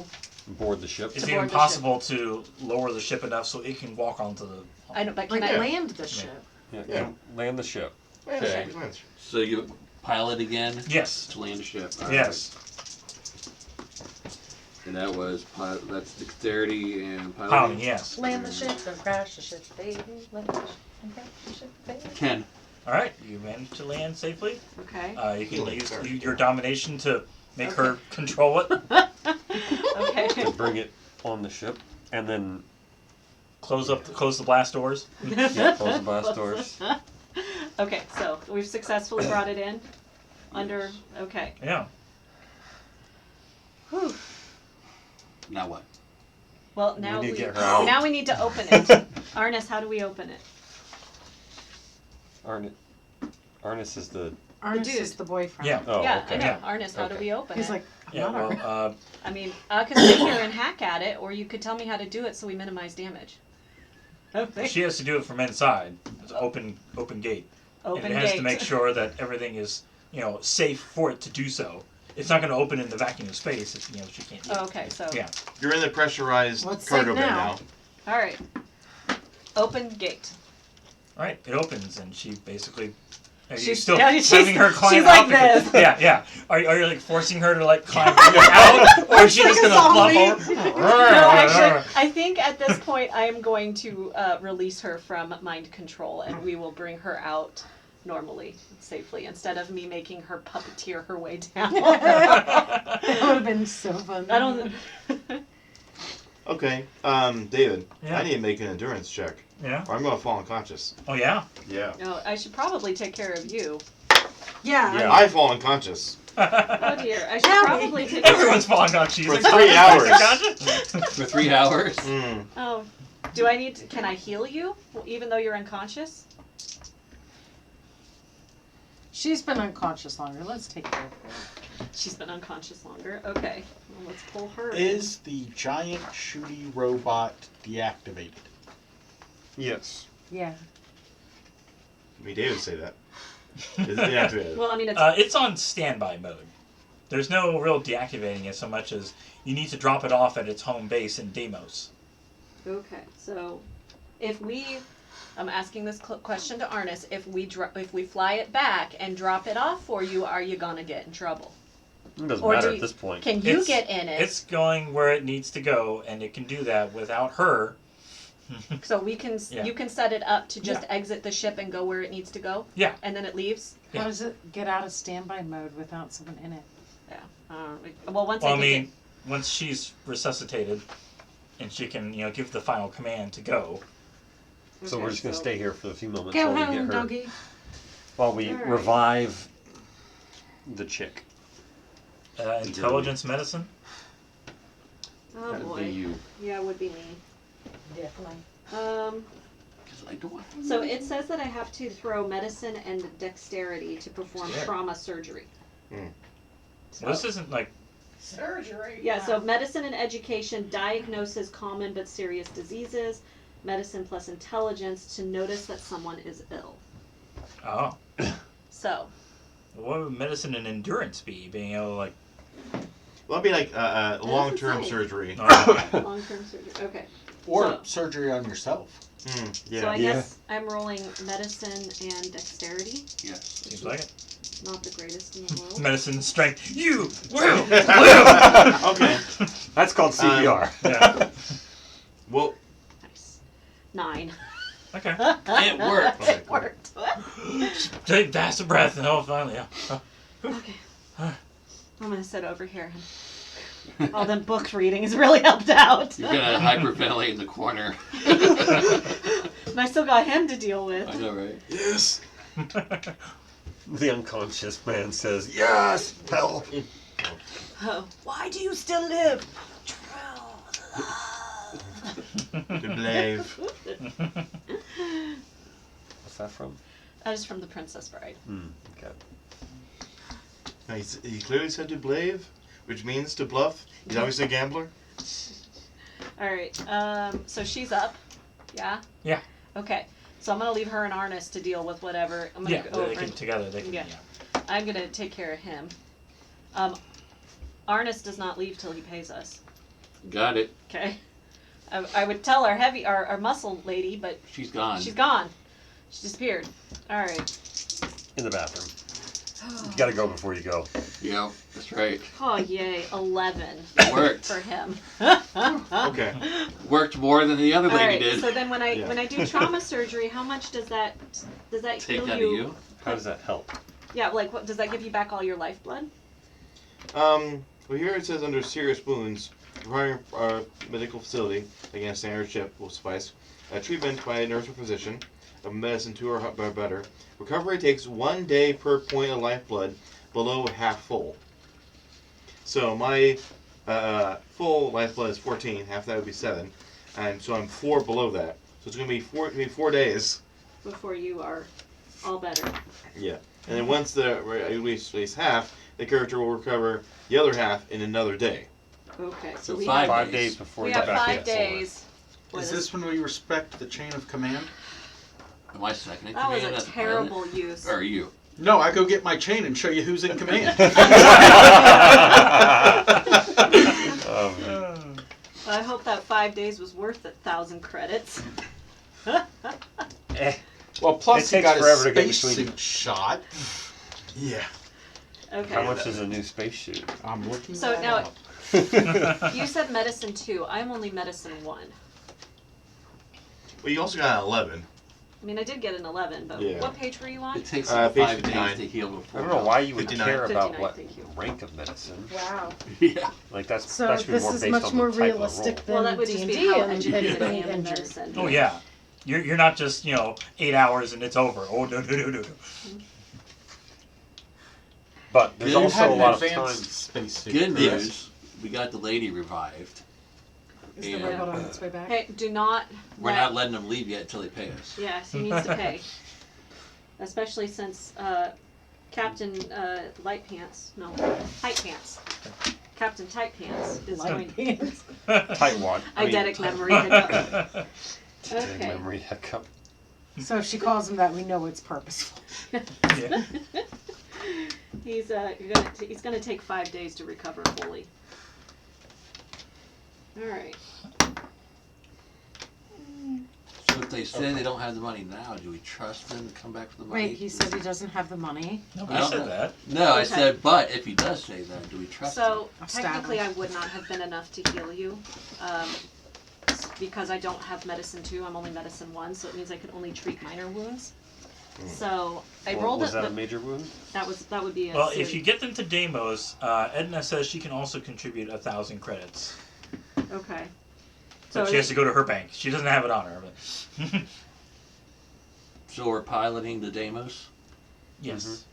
Board the ship. It's To even board the possible to lower the ship enough so it can walk onto the. I know, but can Like I, land the ship. Yeah, Yeah. land the ship. Okay. So you pilot again Yes. to land a ship. All right. Yes. And that was that's dexterity and piloting. Piloting, yes. Land the ship and crash the ship, baby. Land the ship and crash the ship, baby. Ken. All right, you managed to land safely. okay, You can Healing, use sorry. your domination to make her control it. okay. To bring it on the ship, and then Close the blast doors. yeah, close the blast doors. Okay, so we've successfully brought it in under, okay. Yeah. Whew. Now what? Well, now need to we, get her out. now we need to open it. Arnis, how do we open it? Arnis is the. Arnis dude. is the boyfriend. Yeah. Oh, Yeah, okay. I know. Yeah. Arnis, how do Okay. we open He's it? like, Yeah. not Well, I mean, I could sit here and hack at it, or you could tell me how to do it so we minimize damage. Okay. she has to do it from inside. It's an open gate. Open and it has gate. to make sure that everything is, safe for it to do so. It's not going to open in the vacuum of space. It's, she can't do it. Oh, okay, so, Yeah. You're in the pressurized Well, it's cargo safe bay now. now. all right. Open gate. All right, it opens, and she basically. Are you She's- still yeah, she's- having her climb she's out? like because- this. Yeah. Are you like forcing her to like climb out, or is she just like a gonna flop zombie. over? No, actually, I think at this point I am going to release her from mind control, and we will bring her out normally, safely, instead of me making her puppeteer her way down. That would have been so fun. I don't. Okay, David, Yeah. I need to make an endurance check, Yeah. or I'm gonna fall unconscious. Oh yeah. Yeah. No, I should probably take care of you. Yeah. Yeah. I fall unconscious. Oh dear, I should Howdy. probably take care of Everyone's falling on cheese. For 3 hours. For 3 hours? Mm. Oh, do I need to, can I heal you, even though you're unconscious? She's been unconscious longer. Let's take care of her. She's been unconscious longer. Okay, well, let's pull her in. Is the giant shooty robot deactivated? Yes. Yeah. I mean, David would say that. Is it deactivated? Well, I mean, It's on standby mode. There's no real deactivating it so much as you need to drop it off at its home base in Deimos. okay. So, if I'm asking this question to Arnis. If we fly it back and drop it off for you, are you gonna get in trouble? It doesn't Or matter do at this point. Can you It's- get in it? It's going where it needs to go, and it can do that without her. So we can, Yeah. you can set it up to just exit the ship and go where it needs to go. Yeah. And then it leaves. Yeah. How does it get out of standby mode without someone in it? Yeah. Well, once Well, I I think mean, once she's resuscitated, and she can, give the final command to go. it, So okay, we're just gonna stay here for a few moments Go while we home, get her. doggy. While we Alright. revive the chick. Intelligence medicine. Oh That'd boy. be you. Yeah, it would be me. Definitely. 'Cause I don't want So it says that I have to throw medicine and dexterity to perform Sure. trauma surgery. Hmm. Well, this isn't like Surgery. Yeah, so medicine and education diagnoses common but serious diseases. Medicine plus intelligence to notice that someone is ill. oh, So, what would medicine and endurance be? Being able to like Well, that'd be like long-term say. surgery. long-term surgery. Okay. Or So- surgery on yourself? Yeah. So I Yeah. guess I'm rolling medicine and dexterity. Yes. seems like it. Not the greatest in the world. Medicine and strength. You will. Okay. That's called CPR. Yeah. Well, Nice. 9. Okay. It worked. It worked. Take fast a breath and oh, finally, yeah. Okay. I'm gonna sit over here. All them book reading has really helped out. You're gonna hyperventilate in the corner. And I still got him to deal with. I know, right? yes. The unconscious man says, "Yes, help." Oh, why do you still live? To believe. What's that from? That is from The Princess Bride. Okay. Now, he clearly said to blave, which means to bluff. He's obviously a gambler. Alright, so she's up. Yeah? Yeah. Okay. So I'm gonna leave her and Arnis to deal with whatever. I'm gonna Yeah, go they over can and together. They can. Yeah. Yeah. I'm gonna take care of him. Arnis does not leave till he pays us. Got it. Okay? I would tell our muscle lady, but She's gone. she's gone. She disappeared. Alright. In the bathroom. You gotta go before you go. Yep, that's right. Oh yay, 11 Worked. for him. Okay. Worked more than the other lady Alright, did. so then when I Yeah. do trauma surgery, how much does that Take heal that you? to you. How does that help? Yeah, like what does that give you back all your lifeblood? Well, here it says under serious wounds, requiring a medical facility, again, a standard ship will suffice. Treatment by a nurse or physician of medicine 2 or better. Recovery takes 1 day per point of lifeblood below half full. So my full lifeblood is 14, half that would be 7, and so I'm 4 below that. So it's gonna be 4 days. Before you are all better. Yeah. And then once at least half, the character will recover the other half in another day. Okay, so So we 5 have 5 days. days before we you have get back 5 to Solar. days. Boy, Is this when we respect the chain of command? Am I second in that was command a as a terrible use. pilot? Or are you? No, I go get my chain and show you who's in command. I hope that 5 days was worth 1,000 credits. Well, plus It he takes got forever his to get between- spacesuit shot. Yeah. Okay. How much is a new spacesuit? I'm looking So that now- up. You said medicine 2. I'm only medicine 1. Well, you also got an 11. I mean, I did get an 11, but Yeah. what page were you on? It takes Page 5 59. days to heal before. I don't know why you would 59. care about 59, what thank you. rank of medicine. Wow. Yeah. Like that So should be this more is based much on more the type realistic of than Well, that would just D&D be how and educated I being am in injured. medicine. Oh yeah, you're not just 8 hours and it's over. Oh no. But there's Good. You had also a an lot of advanced time. spacesuit. Good correct? news. We got the lady revived. Is the And robot on its way back? Hey, do not. we're let- not letting them leave yet until they pay us. Yes, he needs to pay. Especially since Captain Light Pants, no, Tight Pants. Captain Tight Pants is going. Tight one. Eidetic memory hiccup. Okay. Memory hiccup. So if she calls him that, we know it's purposeful. Yeah. He's gonna take 5 days to recover fully. All right. So if they say they don't have the money now, do we trust them to come back for the money? Wait, he said he doesn't have the money. Nobody said that. No, I Okay. said, but if he does say that, do we trust him? So technically, I Established. would not have been enough to heal you, because I don't have medicine 2. I'm only medicine 1, so it means I could only treat minor wounds. So I rolled Was it. that a major wound? That would be a. Well, if serious- you get them to Deimos, Edna says she can also contribute 1,000 credits. Okay. So So she has to go to her bank. She doesn't have it on her, but So we're piloting the Deimos? yes.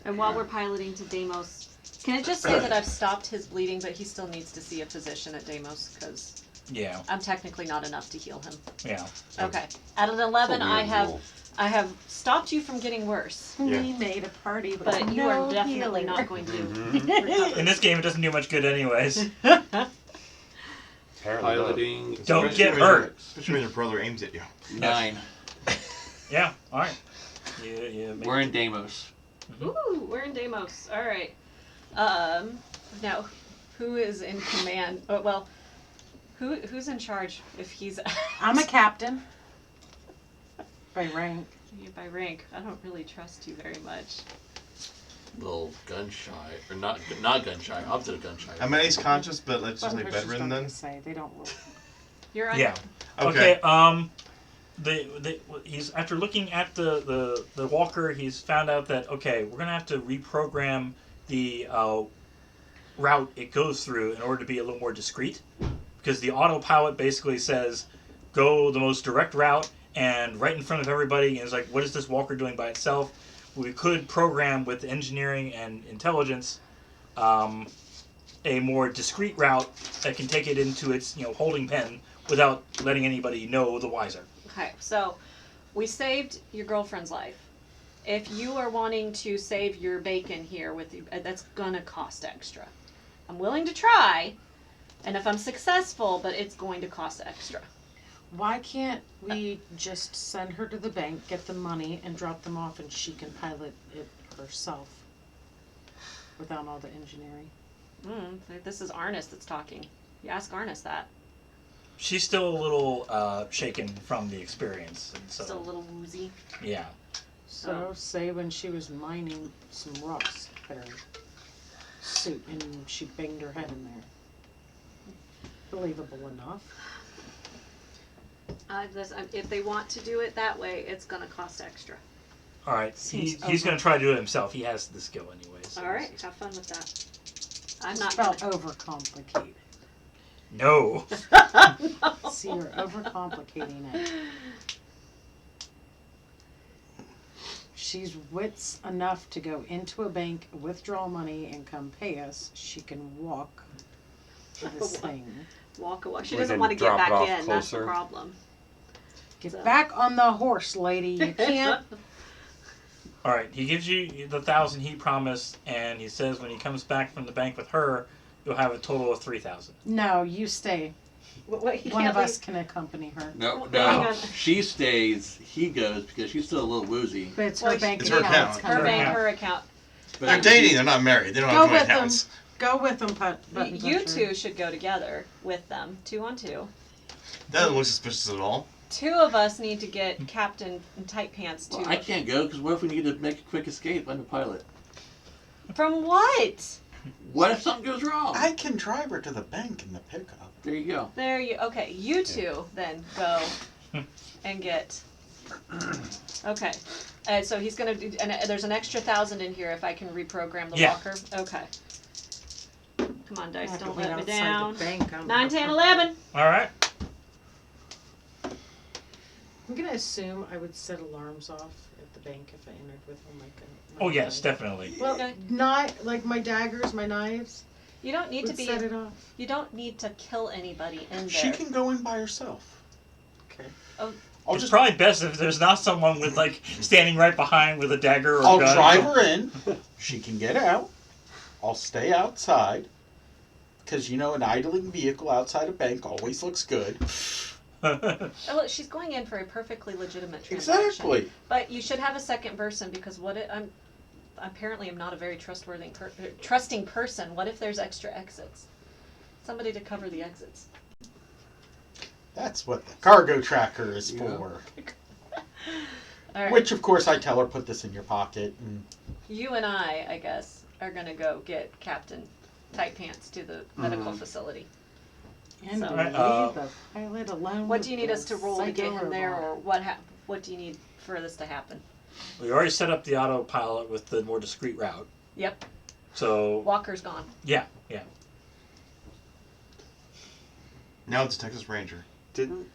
And while we're piloting to Deimos, can it just say that I've stopped his bleeding, but he still needs to see a physician at Deimos because Yeah. I'm technically not enough to heal him. Yeah. Okay. At an 11, That's a weird rule. I have stopped you from getting worse, Yeah. We made a party, but you no are definitely healer. not going to Mhm. recover. In this game, it doesn't do much good, anyways. Apparently not. Piloting Don't Especially get when your- hurt. Especially when your brother aims at you. 9. Yeah. All right. Yeah. We're in Deimos. Ooh, we're in Deimos. All right. Now, who is in command? Well, who's in charge? If he's I'm a captain. By rank. by rank, I don't really trust you very much. Little gun shy, or not gun shy, opposite of gun shy. I'm an ace conscious, but let's just say Button pushers bedridden don't then. say, they don't roll. You're on. Yeah. Okay. He's after looking at the walker, he's found out that we're gonna have to reprogram the route it goes through in order to be a little more discreet, because the autopilot basically says go the most direct route and right in front of everybody, and it's like, what is this walker doing by itself? We could program with engineering and intelligence a more discreet route that can take it into its holding pen without letting anybody know the wiser. Okay, so we saved your girlfriend's life. If you are wanting to save your bacon here with you, that's gonna cost extra. I'm willing to try, and if I'm successful, but it's going to cost extra. Why can't we just send her to the bank, get the money, and drop them off, and she can pilot it herself without all the engineering? This is Arnis that's talking. You ask Arnis that. She's still a little shaken from the experience, and so Still a little woozy. yeah. So, say when she was mining some rocks at her suit, and she banged her head in there. Believable enough. If they want to do it that way, it's gonna cost extra. All right, Seems he's gonna try to do it himself. He has the skill anyways. All right, have fun with that. I'm not Spelled gonna. overcomplicated. No. See, you're overcomplicating it. She's wits enough to go into a bank, withdraw money, and come pay us. She can walk to this thing. Walk away. She We doesn't can want to get drop it back off in. That's the closer. problem. Get So- back on the horse, lady. You can't. All right, he gives you the 1,000 he promised, and he says when he comes back from the bank with her, you'll have a total of 3,000. No, you stay. He One can't of us leave. can accompany her. No, Hang no. on. She stays, he goes because she's still a little woozy. But it's Well, her bank it's her account. account. It's Her coming bank, back. her account. But They're dating. They're not married. They don't Go have joint with them. accounts. Go with them, button You pusher. two should go together with them, 2 on 2. That doesn't look suspicious at all. 2 of us need to get Captain in tight pants too. Well, I can't go because what if we need to make a quick escape? I'm the pilot. From what? What if something goes wrong? I can drive her to the bank in the pickup. There you go. There you. Okay, you 2 then go and get. Okay, so he's gonna do. And there's an extra 1,000 in here if I can reprogram the Yeah. walker. Okay. Come on, I dice, have to don't wait let me outside down. the bank. 9, 10, 11. All right. I'm gonna assume I would set alarms off at the bank if I entered with them. Like Oh yes, definitely. Well, Okay. not like my daggers, my knives. You don't need to Would be. set it off. You don't need to kill anybody in there. She can go in by herself. Okay. I'll It's just probably best if there's not someone with like standing right behind with a dagger or I'll a gun. drive her in. She can get out. I'll stay outside. Because, you know, an idling vehicle outside a bank always looks good. Oh, look, she's going in for a perfectly legitimate transaction. Exactly. But you should have a second person because I'm apparently I'm not a very trusting person. What if there's extra exits? Somebody to cover the exits. That's what the cargo tracker is Yeah. for. All right. Which, of course, I tell her, put this in your pocket. And You and I guess, are gonna go get Captain Tight Pants to the medical facility. And So- leave Uh, the pilot alone. What with do you need the us to roll to get him there, psycho or what do you need for this to happen? We already set up the autopilot with the more discreet route. Yep. So Walker's gone. yeah. Now it's a Texas Ranger. Didn't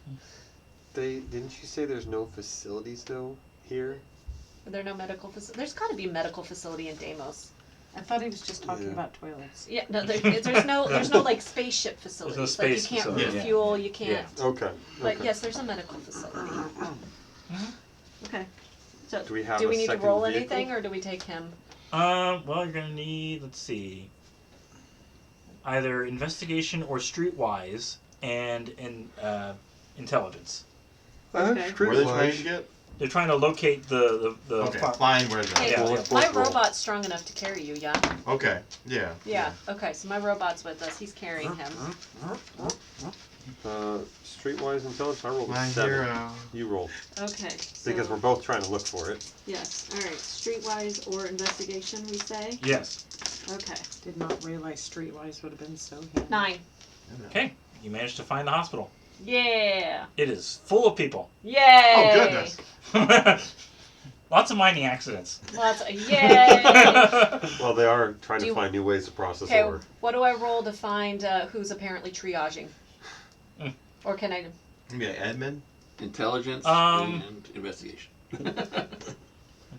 you say there's no facilities though here? Are there no medical facility? There's got to be a medical facility in Deimos. I thought he was just talking Yeah. about toilets. Yeah, no, there's no like spaceship facilities. Like space you can't facility. refuel, you can't. Okay. But okay. yes, there's a medical facility. Okay. So Do we have do a we need to second roll vehicle? anything, or do we take him? Well, you're gonna need, let's see, either investigation or streetwise and intelligence. Okay. Where are they trying to get? They're trying to locate the Okay, find where they're Hey, Yeah, Well, let's my both roll. robot's strong enough to carry you, yeah? Okay, yeah. Yeah. Okay, so my robot's with us. He's carrying him. Streetwise intelligence. I rolled a My 7. hero. You roll Okay. So, because we're both trying to look for it. yes. All right. Streetwise or investigation, we say. Yes. Okay. Did not realize Streetwise would have been so handy. 9. Okay. You managed to find the hospital. Yeah. It is full of people. Yay. Oh, goodness. Lots of mining accidents. Yay. Well, they are trying Do to you- find new ways to process Okay, ore. what do I roll to find who's apparently triaging? Mm. Or can I? Yeah, admin. Intelligence Um, and investigation. Let's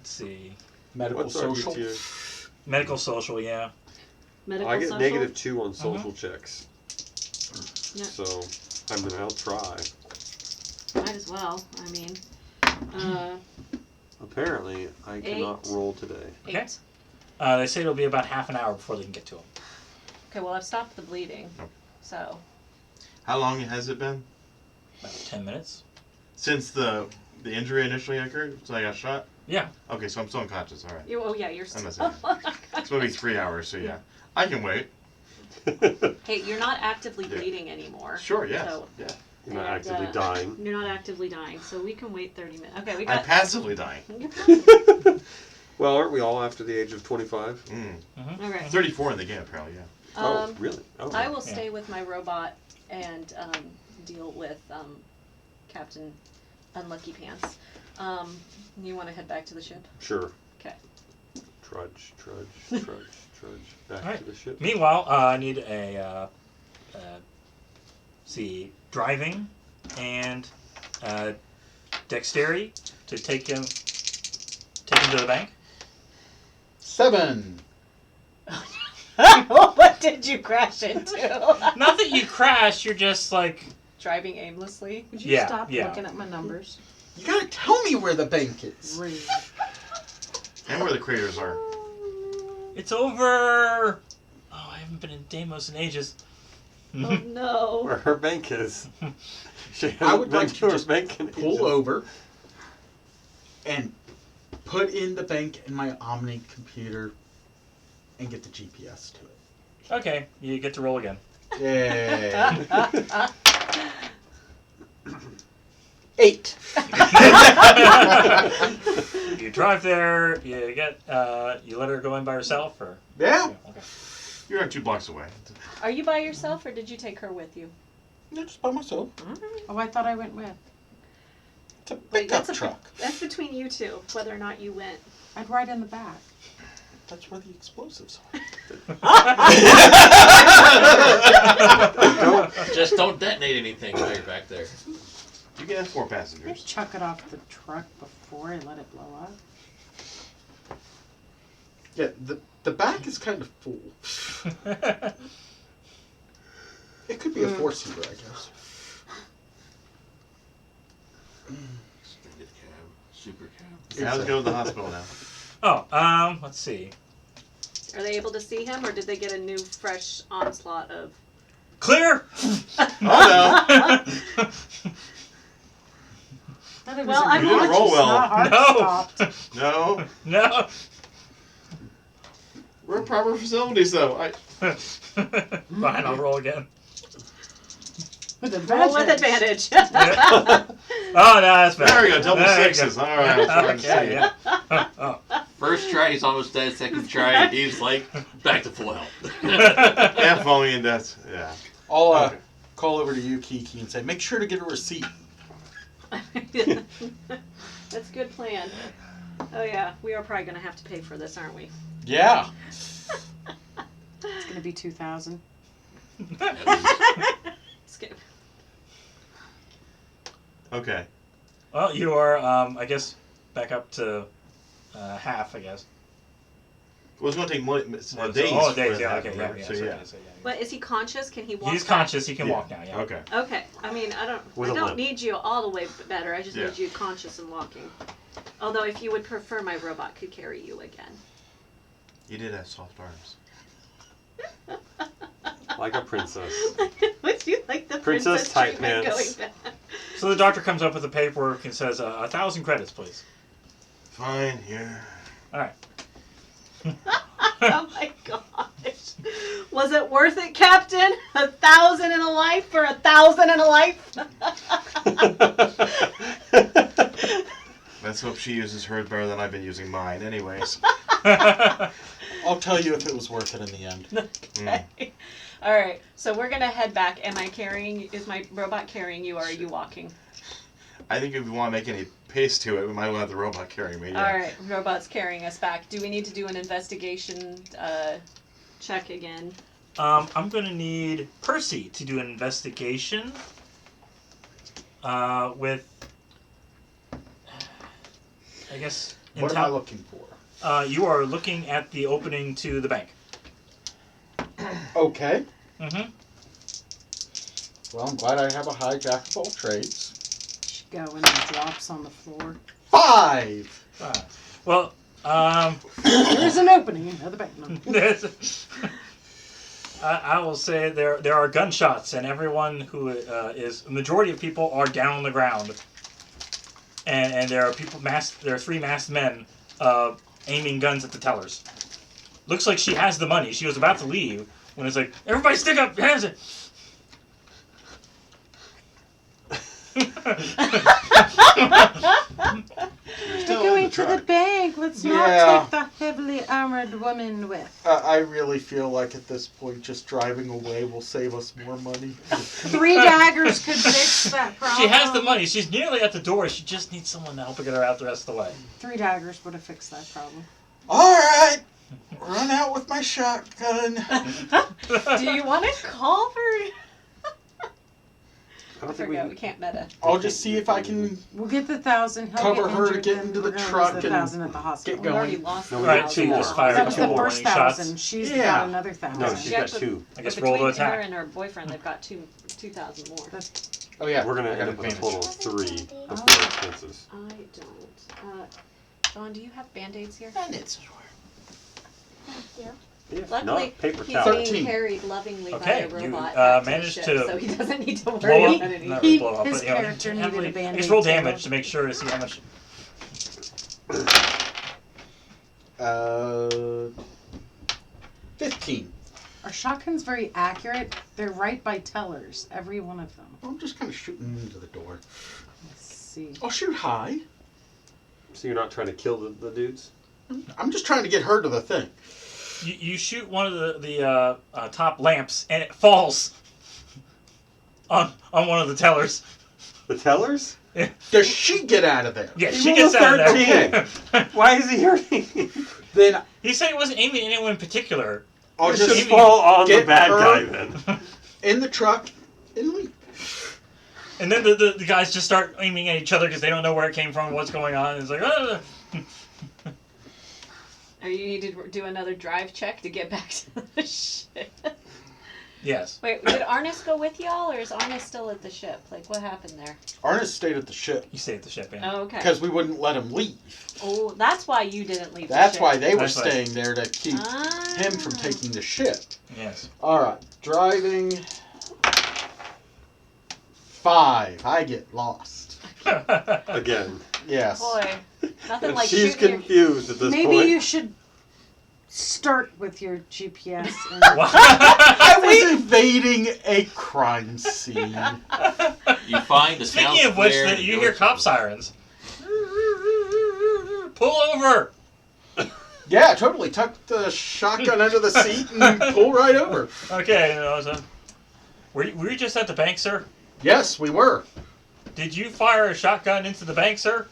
see. medical What's our social. DTA? Medical social, yeah. Medical I get social? -2 on social checks. Yeah. So, I mean, I'll try. Might as well. I mean, Apparently, I cannot 8. roll today. 8. Okay. They say it'll be about half an hour before they can get to him. Okay, well, I've stopped the bleeding. Oh. So, How long has it been About 10 minutes. since the injury initially occurred? So I got shot. Yeah. Okay, so I'm still unconscious. All right. oh yeah, you're still. I'm listening. It's gonna be 3 hours, so yeah, I can wait. Hey, you're not actively Yeah. bleeding anymore. Sure. Yes. So, Yeah. You're not And, actively dying. You're not actively dying, so we can wait 30 minutes. Okay, we I'm got. passively dying. Well, aren't we all after the age of 25? Okay. 34 in the game, apparently. Yeah. Oh, really? Oh, I will Yeah. stay with my robot and deal with Captain Unlucky Pants. You want to head back to the ship? Sure. Okay. Trudge. Back Alright. to the ship. Meanwhile, I need a driving and dexterity to take him to the bank. 7. What did you crash into? Not that you crash, you're just like Driving aimlessly. Would you Yeah, stop yeah. looking at my numbers? You gotta tell me where the bank is. Rude. And where the craters are. it's over. Oh, I haven't been in Deimos in ages. Oh no. Where her bank is. She I hasn't would been like to her just bank in Pull ages. over and put in the bank in my Omni computer and get the GPS to it. Okay, you get to roll again. Yeah. 8. You drive there. You get. You let her go in by herself, or Yeah. okay. You're not 2 blocks away. Are you by yourself, or did you take her with you? Yeah, just by myself. Oh, I thought I went with. It's a Wait, pickup that's truck. That's between you two, whether or not you went. I'd ride in the back. That's where the explosives are. Just don't detonate anything while you're back there. You can have 4 I'd passengers. chuck it off the truck before I let it blow up. Yeah, the back is kind of full. It could be a 4-seater, I guess. Extended cab, super cab. Now let's go to the hospital now. Oh, let's see. Are they able to see him, or did they get a new, fresh onslaught of? Clear. Oh Thought it was Well, a I'm good not- one, roll just well. not hard No. stopped. no. No. No. We're in proper facilities, though. Fine, I'll roll again. With Roll with advantage. advantage. Oh, no, that's better. There we go. Double There you 6s. go. All right. I'm trying to Okay, see. yeah. Oh. First try, he's almost dead. Second try, he's like back to full health. Yeah, falling in death. Yeah. I'll Okay. call over to you, Kiki, and say, make sure to get a receipt. That's a good plan. Oh yeah, we are probably gonna have to pay for this, aren't we? Yeah. It's gonna be 2,000. Skip. Okay. Well, you are, I guess, back up to half, I guess. Well, it's going to take days. Oh, for days, it to yeah, happen, okay, yeah, right? yeah. So, so, yeah. so, But is he conscious? Can he walk? He's back? conscious, he can Yeah. walk now, yeah. Okay. Okay. I mean, I With a don't limp. need you all the way better. I just Yeah. need you conscious and walking. Although, if you would prefer, my robot could carry you again. You did have soft arms. Like a princess. Would you like the Princess princess tight treatment pants. going back? So the doctor comes up with the paperwork and says, 1,000 credits, please. Fine, here. Alright. Oh my gosh. Was it worth it, Captain? 1,000 in a life or 1,000 in a life? Let's hope she uses hers better than I've been using mine. Anyways. I'll tell you if it was worth it in the end. Okay. All right. So we're gonna head back. Is my robot carrying you, or are you walking? I think if we want to make any pace to it, we might want to have the robot carry me. Yeah. All right. Robot's carrying us back. Do we need to do an investigation check again? I'm going to need Percy to do an investigation with, I guess, What am I looking for? you are looking at the opening to the bank. Okay. Mm-hmm. Well, I'm glad I have a high jack of all trades. Should go and it drops on the floor. 5! Well, There's an opening at the bank. No. I will say there are gunshots, and everyone who is majority of people are down on the ground, and there are people there are 3 masked men aiming guns at the tellers. Looks like she has the money. She was about to leave when it's like, everybody stick up your hands. We're going to the bank. Let's Yeah. not take the heavily armored woman with. I really feel like at this point just driving away will save us more money. 3 daggers could fix that problem. She has the money. She's nearly at the door. She just needs someone to help her get her out the rest of the way. 3 daggers would have fixed that problem. Alright! Run out with my shotgun. Do you want to call her? I I don't think we forgot. We can. can't meta. I'll just see if I can We'll get the 1,000. He'll Cover get her to injured, get then into the we're gonna truck lose the and 1,000 at the hospital. get We already going. lost No, the we Alright, got so 2 you more. just fire That was 2 the more first warning shots. 1,000. She's Yeah. got another 1,000. No, she's got 2. I guess Between roll to her attack. and her boyfriend, they've got 2,000 more. Oh yeah, We're gonna I got end up with a advantage. total of 3 before Oh. expenses. I don't. Dawn, do you have band-aids here? Bandits. If Luckily, not, paper he's towel. being 13. carried lovingly Okay, by a you, robot back managed to the ship, to so he doesn't need to Blow worry up, about anything. not really blow up, His but you know, character needed a heavily- Band-Aid just roll too. damage to make sure to see how much. 15. Our shotgun's very accurate. They're right by tellers, every one of them. I'm just kind of shooting into the door. see. I'll shoot high. So you're not trying to kill the dudes? I'm just trying to get her to the thing. You shoot one of the top lamps, and it falls on one of the tellers. The tellers? Does she get out of there? Yeah, He she rolled gets out of a there. Why is he hurting me? Then He said he wasn't aiming at anyone in particular. I'll Just just fall on the get bad her- guy then. in the truck and leave. And then the guys just start aiming at each other because they don't know where it came from, what's going on. It's like, oh. Or you need to do another drive check to get back to the ship. Yes. Wait, did Arnis go with y'all, or is Arnis still at the ship? Like, what happened there? Arnis stayed at the ship You stay at the ship, yeah. Oh, okay. because we wouldn't let him leave. Oh, that's why you didn't leave That's the ship. why they were That's why. staying there to keep Ah. him from taking the ship. Yes. All right, driving 5. I get lost. Again. Yes. Boy, nothing like She's shooting your... confused at this Maybe point. you should start with your GPS. And I was evading a crime scene. You find the sound Speaking of which, flare, you go hear to- cop sirens. Pull over! Yeah, totally. Tuck the shotgun under the seat and pull right over. Okay, so, were you just at the bank, sir? Yes, we were. Did you fire a shotgun into the bank, sir?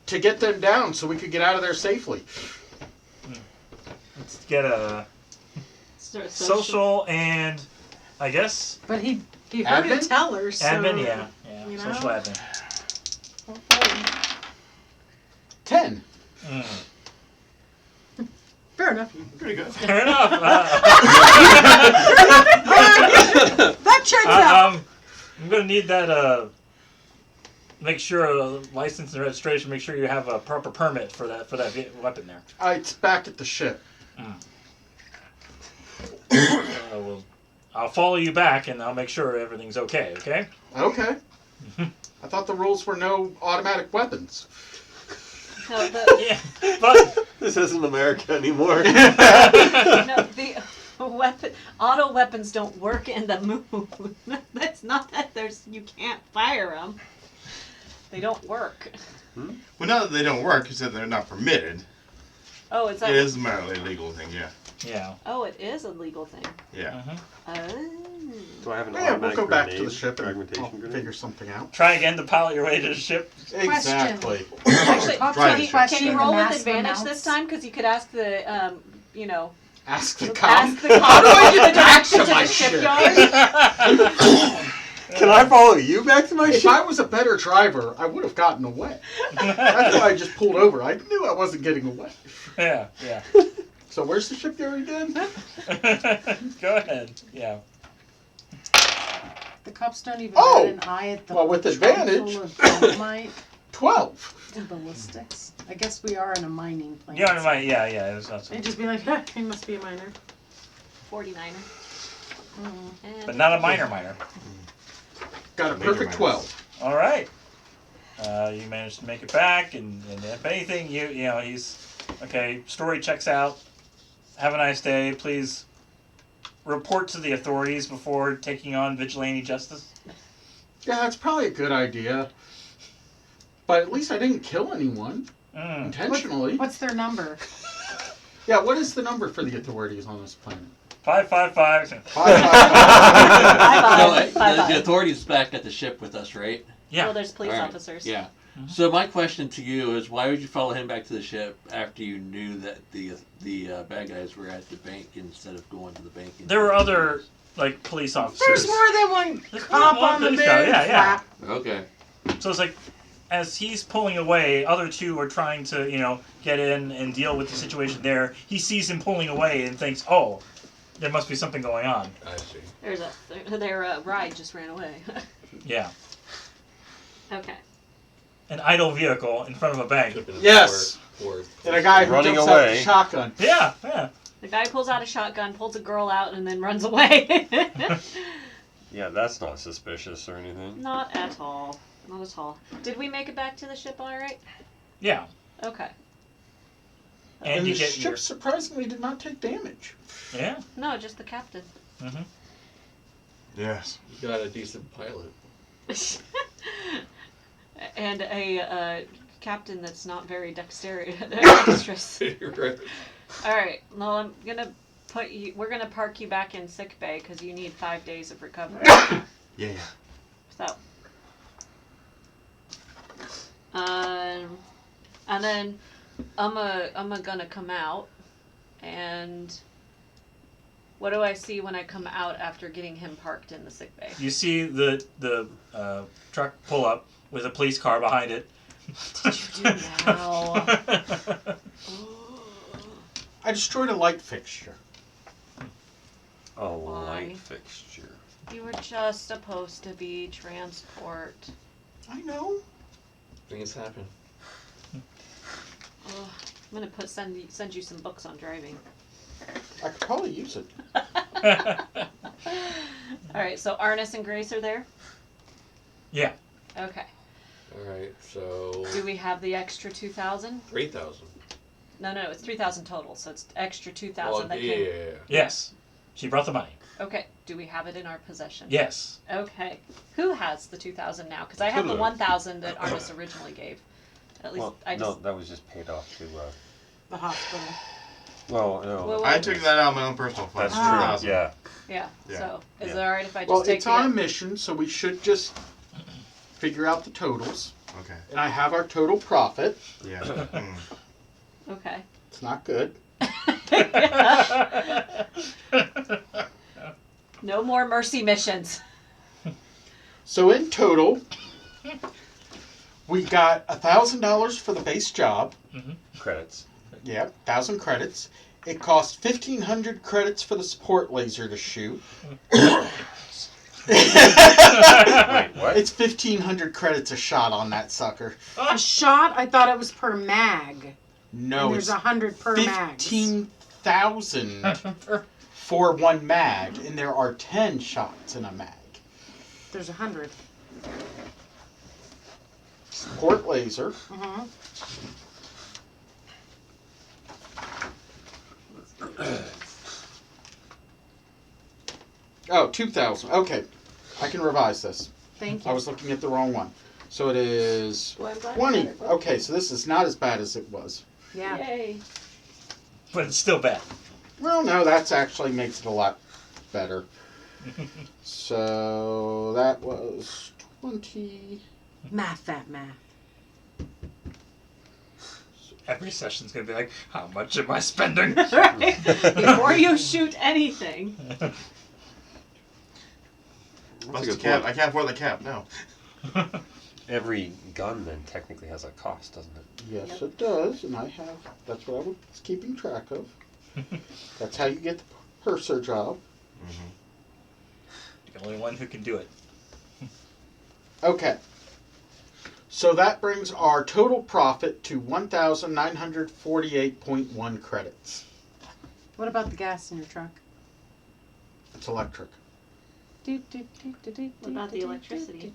To get them down so we could get out of there safely. Let's get a social and, I guess, but he heard Admin? it tell her, so... admin, yeah. you know? Social admin. 10. Fair enough. Pretty good. Fair enough. That checks out. I'm gonna need that. Make sure license and registration. Make sure you have a proper permit for that weapon there. It's back at the ship. I'll follow you back and I'll make sure everything's okay. Okay. Okay. I thought the rules were no automatic weapons. No, the, Yeah, but This isn't America anymore. no, the auto weapons don't work in the moon. That's not that you can't fire them. They don't work. Well, not that they don't work, you said they're not permitted. Oh, it's It that. is a mildly illegal thing, yeah. yeah. Oh, it is a legal thing. Yeah. Oh. Do I have an Yeah, we'll automatic go back to grenade? the ship and Fragmentation I'll grenade? figure something out. Try again to pilot your way to the ship. Exactly. Actually, Driving can you roll with Massive advantage amounts. this time? Because you could ask the, Ask the cop. ask the cop the Back to directions to my the ship. shipyard. Can I follow you back to my If ship? I was a better driver, I would have gotten away. That's why I just pulled over. I knew I wasn't getting away. Yeah. Yeah. So where's the shipyard again? Go ahead. Yeah. The cops don't even Oh! bat an eye at the Well, with trunk advantage. full of dynamite 12. and ballistics. I guess we are in a mining plant. Yeah. Yeah. It's not so. They'd just be like, he must be a miner. 49er. And But not a minor. Got a Major perfect minus. 12. All right. You managed to make it back, and if anything, he's okay. Story checks out. Have a nice day. Please report to the authorities before taking on vigilante justice. Yeah, that's probably a good idea. But at least I didn't kill anyone intentionally. What's their number? Yeah, what is the number for the authorities on this planet? 555. 555. So, the authorities back at the ship with us, right? Yeah. Well, there's police All right. officers. Yeah. So my question to you is, why would you follow him back to the ship after you knew that the bad guys were at the bank instead of going to the bank? There were other police officers. There's more than one There's cop more than on the one big police guy, yeah. flap. Okay. So it's like, as he's pulling away, other two are trying to, get in and deal with the situation there. He sees him pulling away and thinks, oh, there must be something going on. I see. Their ride just ran away. Yeah. Okay. An idle vehicle in front of a bank. Yes. And a guy who Running jumps out with away. a shotgun. Yeah. The guy pulls out a shotgun, pulls a girl out, and then runs away. Yeah, that's not suspicious or anything. Not at all. Not at all. Did we make it back to the ship all right? Yeah. Okay. And And you the get ship your... surprisingly did not take damage. Yeah. No, just the captain. Mm-hmm. Yes. You got a decent pilot. and a captain that's not very dexterous. Right. All right. Well, I'm gonna put you. We're gonna park you back in sick bay because you need 5 days of recovery. Yeah. So. And then I'm gonna come out, and what do I see when I come out after getting him parked in the sick bay? You see the truck pull up with a police car behind it. What did you do now? I destroyed a light fixture. A Why? light fixture. You were just supposed to be transport. I know. Things happen. Ugh, I'm gonna send you some books on driving. I could probably use it. All right, so Arnis and Grace are there. Yeah. Okay. All right, so Do we have the extra 2,000? 3,000. No, it's 3,000 total, so it's extra 2,000 Well, that yeah, came. yeah, yeah. Yes. She brought the money. Okay. Do we have it in our possession? Yes. Okay. Who has the 2,000 now? Because I have the Could've. 1,000 that Arnis originally gave. At least Well, I just. no, that was just paid off to. The hospital. Well, no. Well, I took that out of my own personal funds. That's true. 2,000. Yeah. Yeah. Yeah. So is Yeah. it all right if I just Well, take it's the? on a mission, so we should just figure out the totals. Okay. And I have our total profit. Yeah. Mm. Okay. It's not good. No more mercy missions. So in total, we got $1,000 for the base job. Credits. Yep, 1,000 credits. It cost 1,500 credits for the support laser to shoot. Wait, what? It's 1,500 credits a shot on that sucker. A shot? I thought it was per mag. No, And there's it's 100 per mag. 15,000 for one mag, and there are 10 shots in a mag. There's 100. Support laser. Mm-hmm. Oh, 2,000. Okay, I can revise this. Thank I you. was looking at the wrong one. So it is Well, I'm glad 20. you got it. Okay, so this is not as bad as it was. Yeah. Yay. But it's still bad. Well, no, that's actually makes it a lot better. So that was 20. Math that math. Every session's gonna be like, how much am I spending? Right. Before you shoot anything. What's the cap? I can't afford the cap. No. Every gun then technically has a cost, doesn't it? Yes, Yep. it does, and I have. That's what I was keeping track of. That's how you get the purser job. The only one who can do it. Okay. So that brings our total profit to 1,948.1 credits. What about the gas in your truck? It's electric. What about the electricity?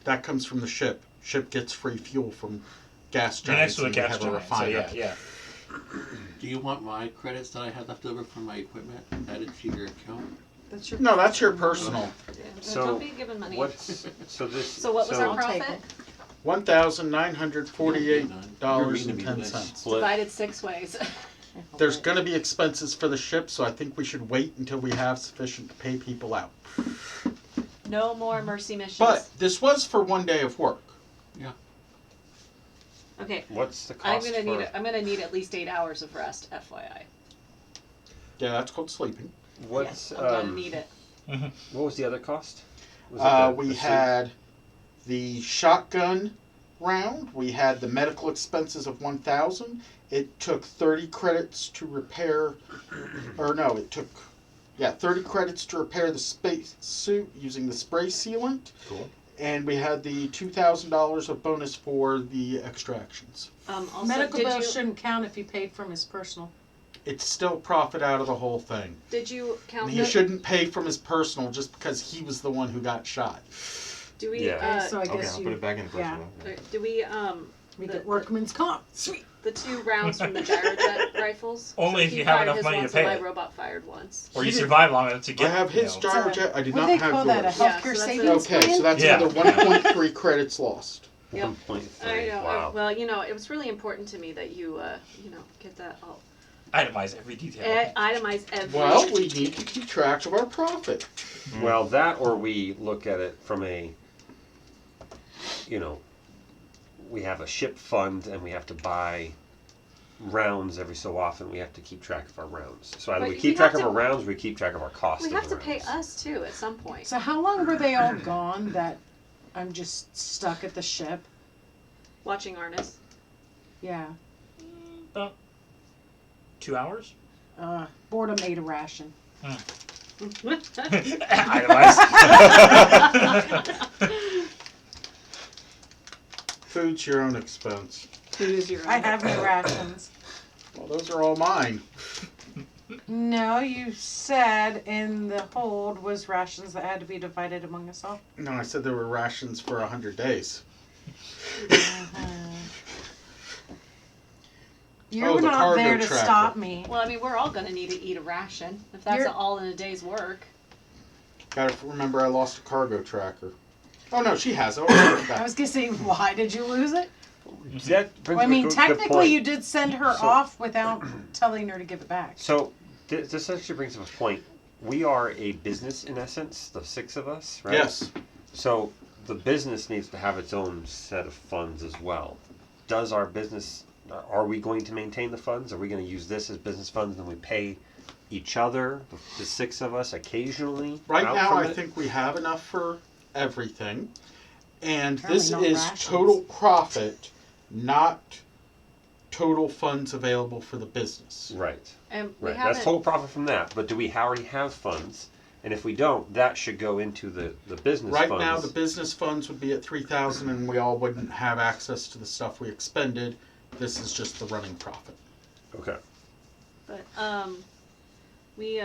That comes from the ship. Ship gets free fuel from gas You're next giants. to a and we gas have a giant, so refinery. yeah. Do you want my credits that I had left over from my equipment added to your account? That's your No, that's your personal. Yeah. So, Don't be giving money. What's so this? So what was so our I'll take profit? it. $1,948.10. split? Divided 6 ways. There's going to be expenses for the ship, so I think we should wait until we have sufficient to pay people out. No more mercy missions. But this was for 1 day of work. Okay. What's the I'm cost gonna need at least 8 hours of rest, FYI. Yeah, that's called sleeping. What's Yes, I'm gonna need it. what was the other cost? Was it the We suit? had the shotgun round. We had the medical expenses of 1,000. It took 30 credits to repair, or no, it took, 30 credits to repair the space suit using the spray sealant. Cool. And we had the $2,000 of bonus for the extractions. Also, Medical did bills you shouldn't count if you paid from his personal. It's still profit out of the whole thing. did you count? He shouldn't pay from his personal just because he was the one who got shot. Do we? Yeah. So I Okay, guess I'll you. put it back in yeah. personal. Do we We the- get workman's comp. Sweet. the 2 rounds from the gyrojet rifles? Only So if he you have fired enough his money to once pay and my it. robot fired once. Or you He did- survive long enough to I get. have his gyrojet. I did What not do they have call yours. that? A Yeah, healthcare so that's savings Okay, plan? so that's Yeah. another 1.3 credits lost. Yep. 1.3. I know. Wow. Well, it was really important to me that you, get that all. Itemize every detail. Itemize every. Well, we need to keep track of our profit. Well, that or we look at it from a, we have a ship fund and we have to buy rounds every so often. We have to keep track of our rounds. So either But we we keep track have of to- our rounds or we keep track of our cost We of have the to pay rounds. us too at some point. So how long were they all gone that I'm just stuck at the ship? Watching Arnis. Yeah. About 2 hours. Boredom ate a ration. Itemize. Food's your own expense. Food is your own. I have no rations. Well, those are all mine. No, you said in the hold was rations that had to be divided among us all. No, I said there were rations for 100 days. You're Oh, the not cargo there to tracker. stop me. Well, I mean, we're all gonna need to eat a ration if that's You're- all in a day's work. Gotta remember I lost a cargo tracker. Oh no, she has it. I'll take it I back. was gonna say, why did you lose it? That brings Well, I up a mean, good technically point. you did send her So- off without telling her to give it back. So this actually brings up a point. We are a business in essence, the 6 of us, right? Yes. So the business needs to have its own set of funds as well. Does our business, are we going to maintain the funds? Are we going to use this as business funds and we pay each other, the 6 of us, occasionally? Right out now, from I it? think we have enough for everything. And Apparently this not is rations. total profit, not total funds available for the business. Right, And we right. haven't. That's total profit from that. But do we already have funds? And if we don't, that should go into the business Right funds. now, the business funds would be at 3,000, and we all wouldn't have access to the stuff we expended. This is just the running profit. Okay. But we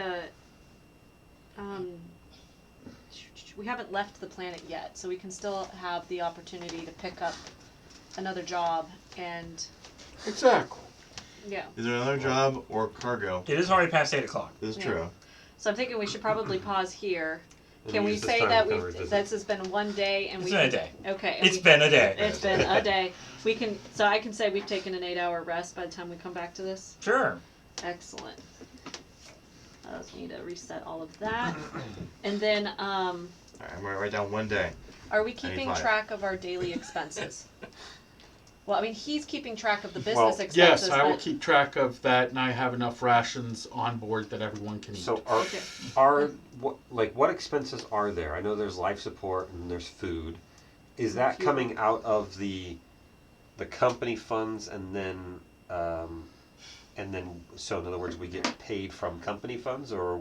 we haven't left the planet yet, so we can still have the opportunity to pick up another job and Exactly. yeah. Either another job or cargo. It is already past 8 o'clock. This is Yeah. true. So I'm thinking we should probably pause here. And Can we use this say time that to we kind of revisit. this has been one day and It's we been a day. Okay. And It's been a day. It's been a day. We can so I can say we've taken an 8-hour rest by the time we come back to this. Sure. Excellent. We need to reset all of that. And then Alright, I'm gonna write down 1 day. are we keeping 95. track of our daily expenses? Well, I mean, he's keeping track of the business Well, expenses. Yes, I will but- keep track of that, and I have enough rations on board that everyone can eat. So Okay. what expenses are there? I know there's life support and there's food. Is that Fuel. coming out of the company funds and then so in other words we get paid from company funds, or are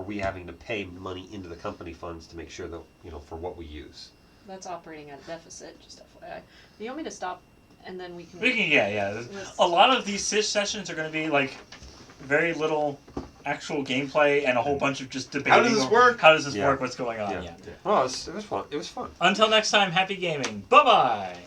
we having to pay money into the company funds to make sure that for what we use? That's operating at a deficit, just FYI. You want me to stop and then we can... Yeah. A lot of these sessions are going to be like very little actual gameplay and a whole bunch of just debating. How does this over work? How does this Yeah. work? What's going on? Yeah. Yeah. Oh, it was fun. It was fun. Until next time, happy gaming. Bye bye.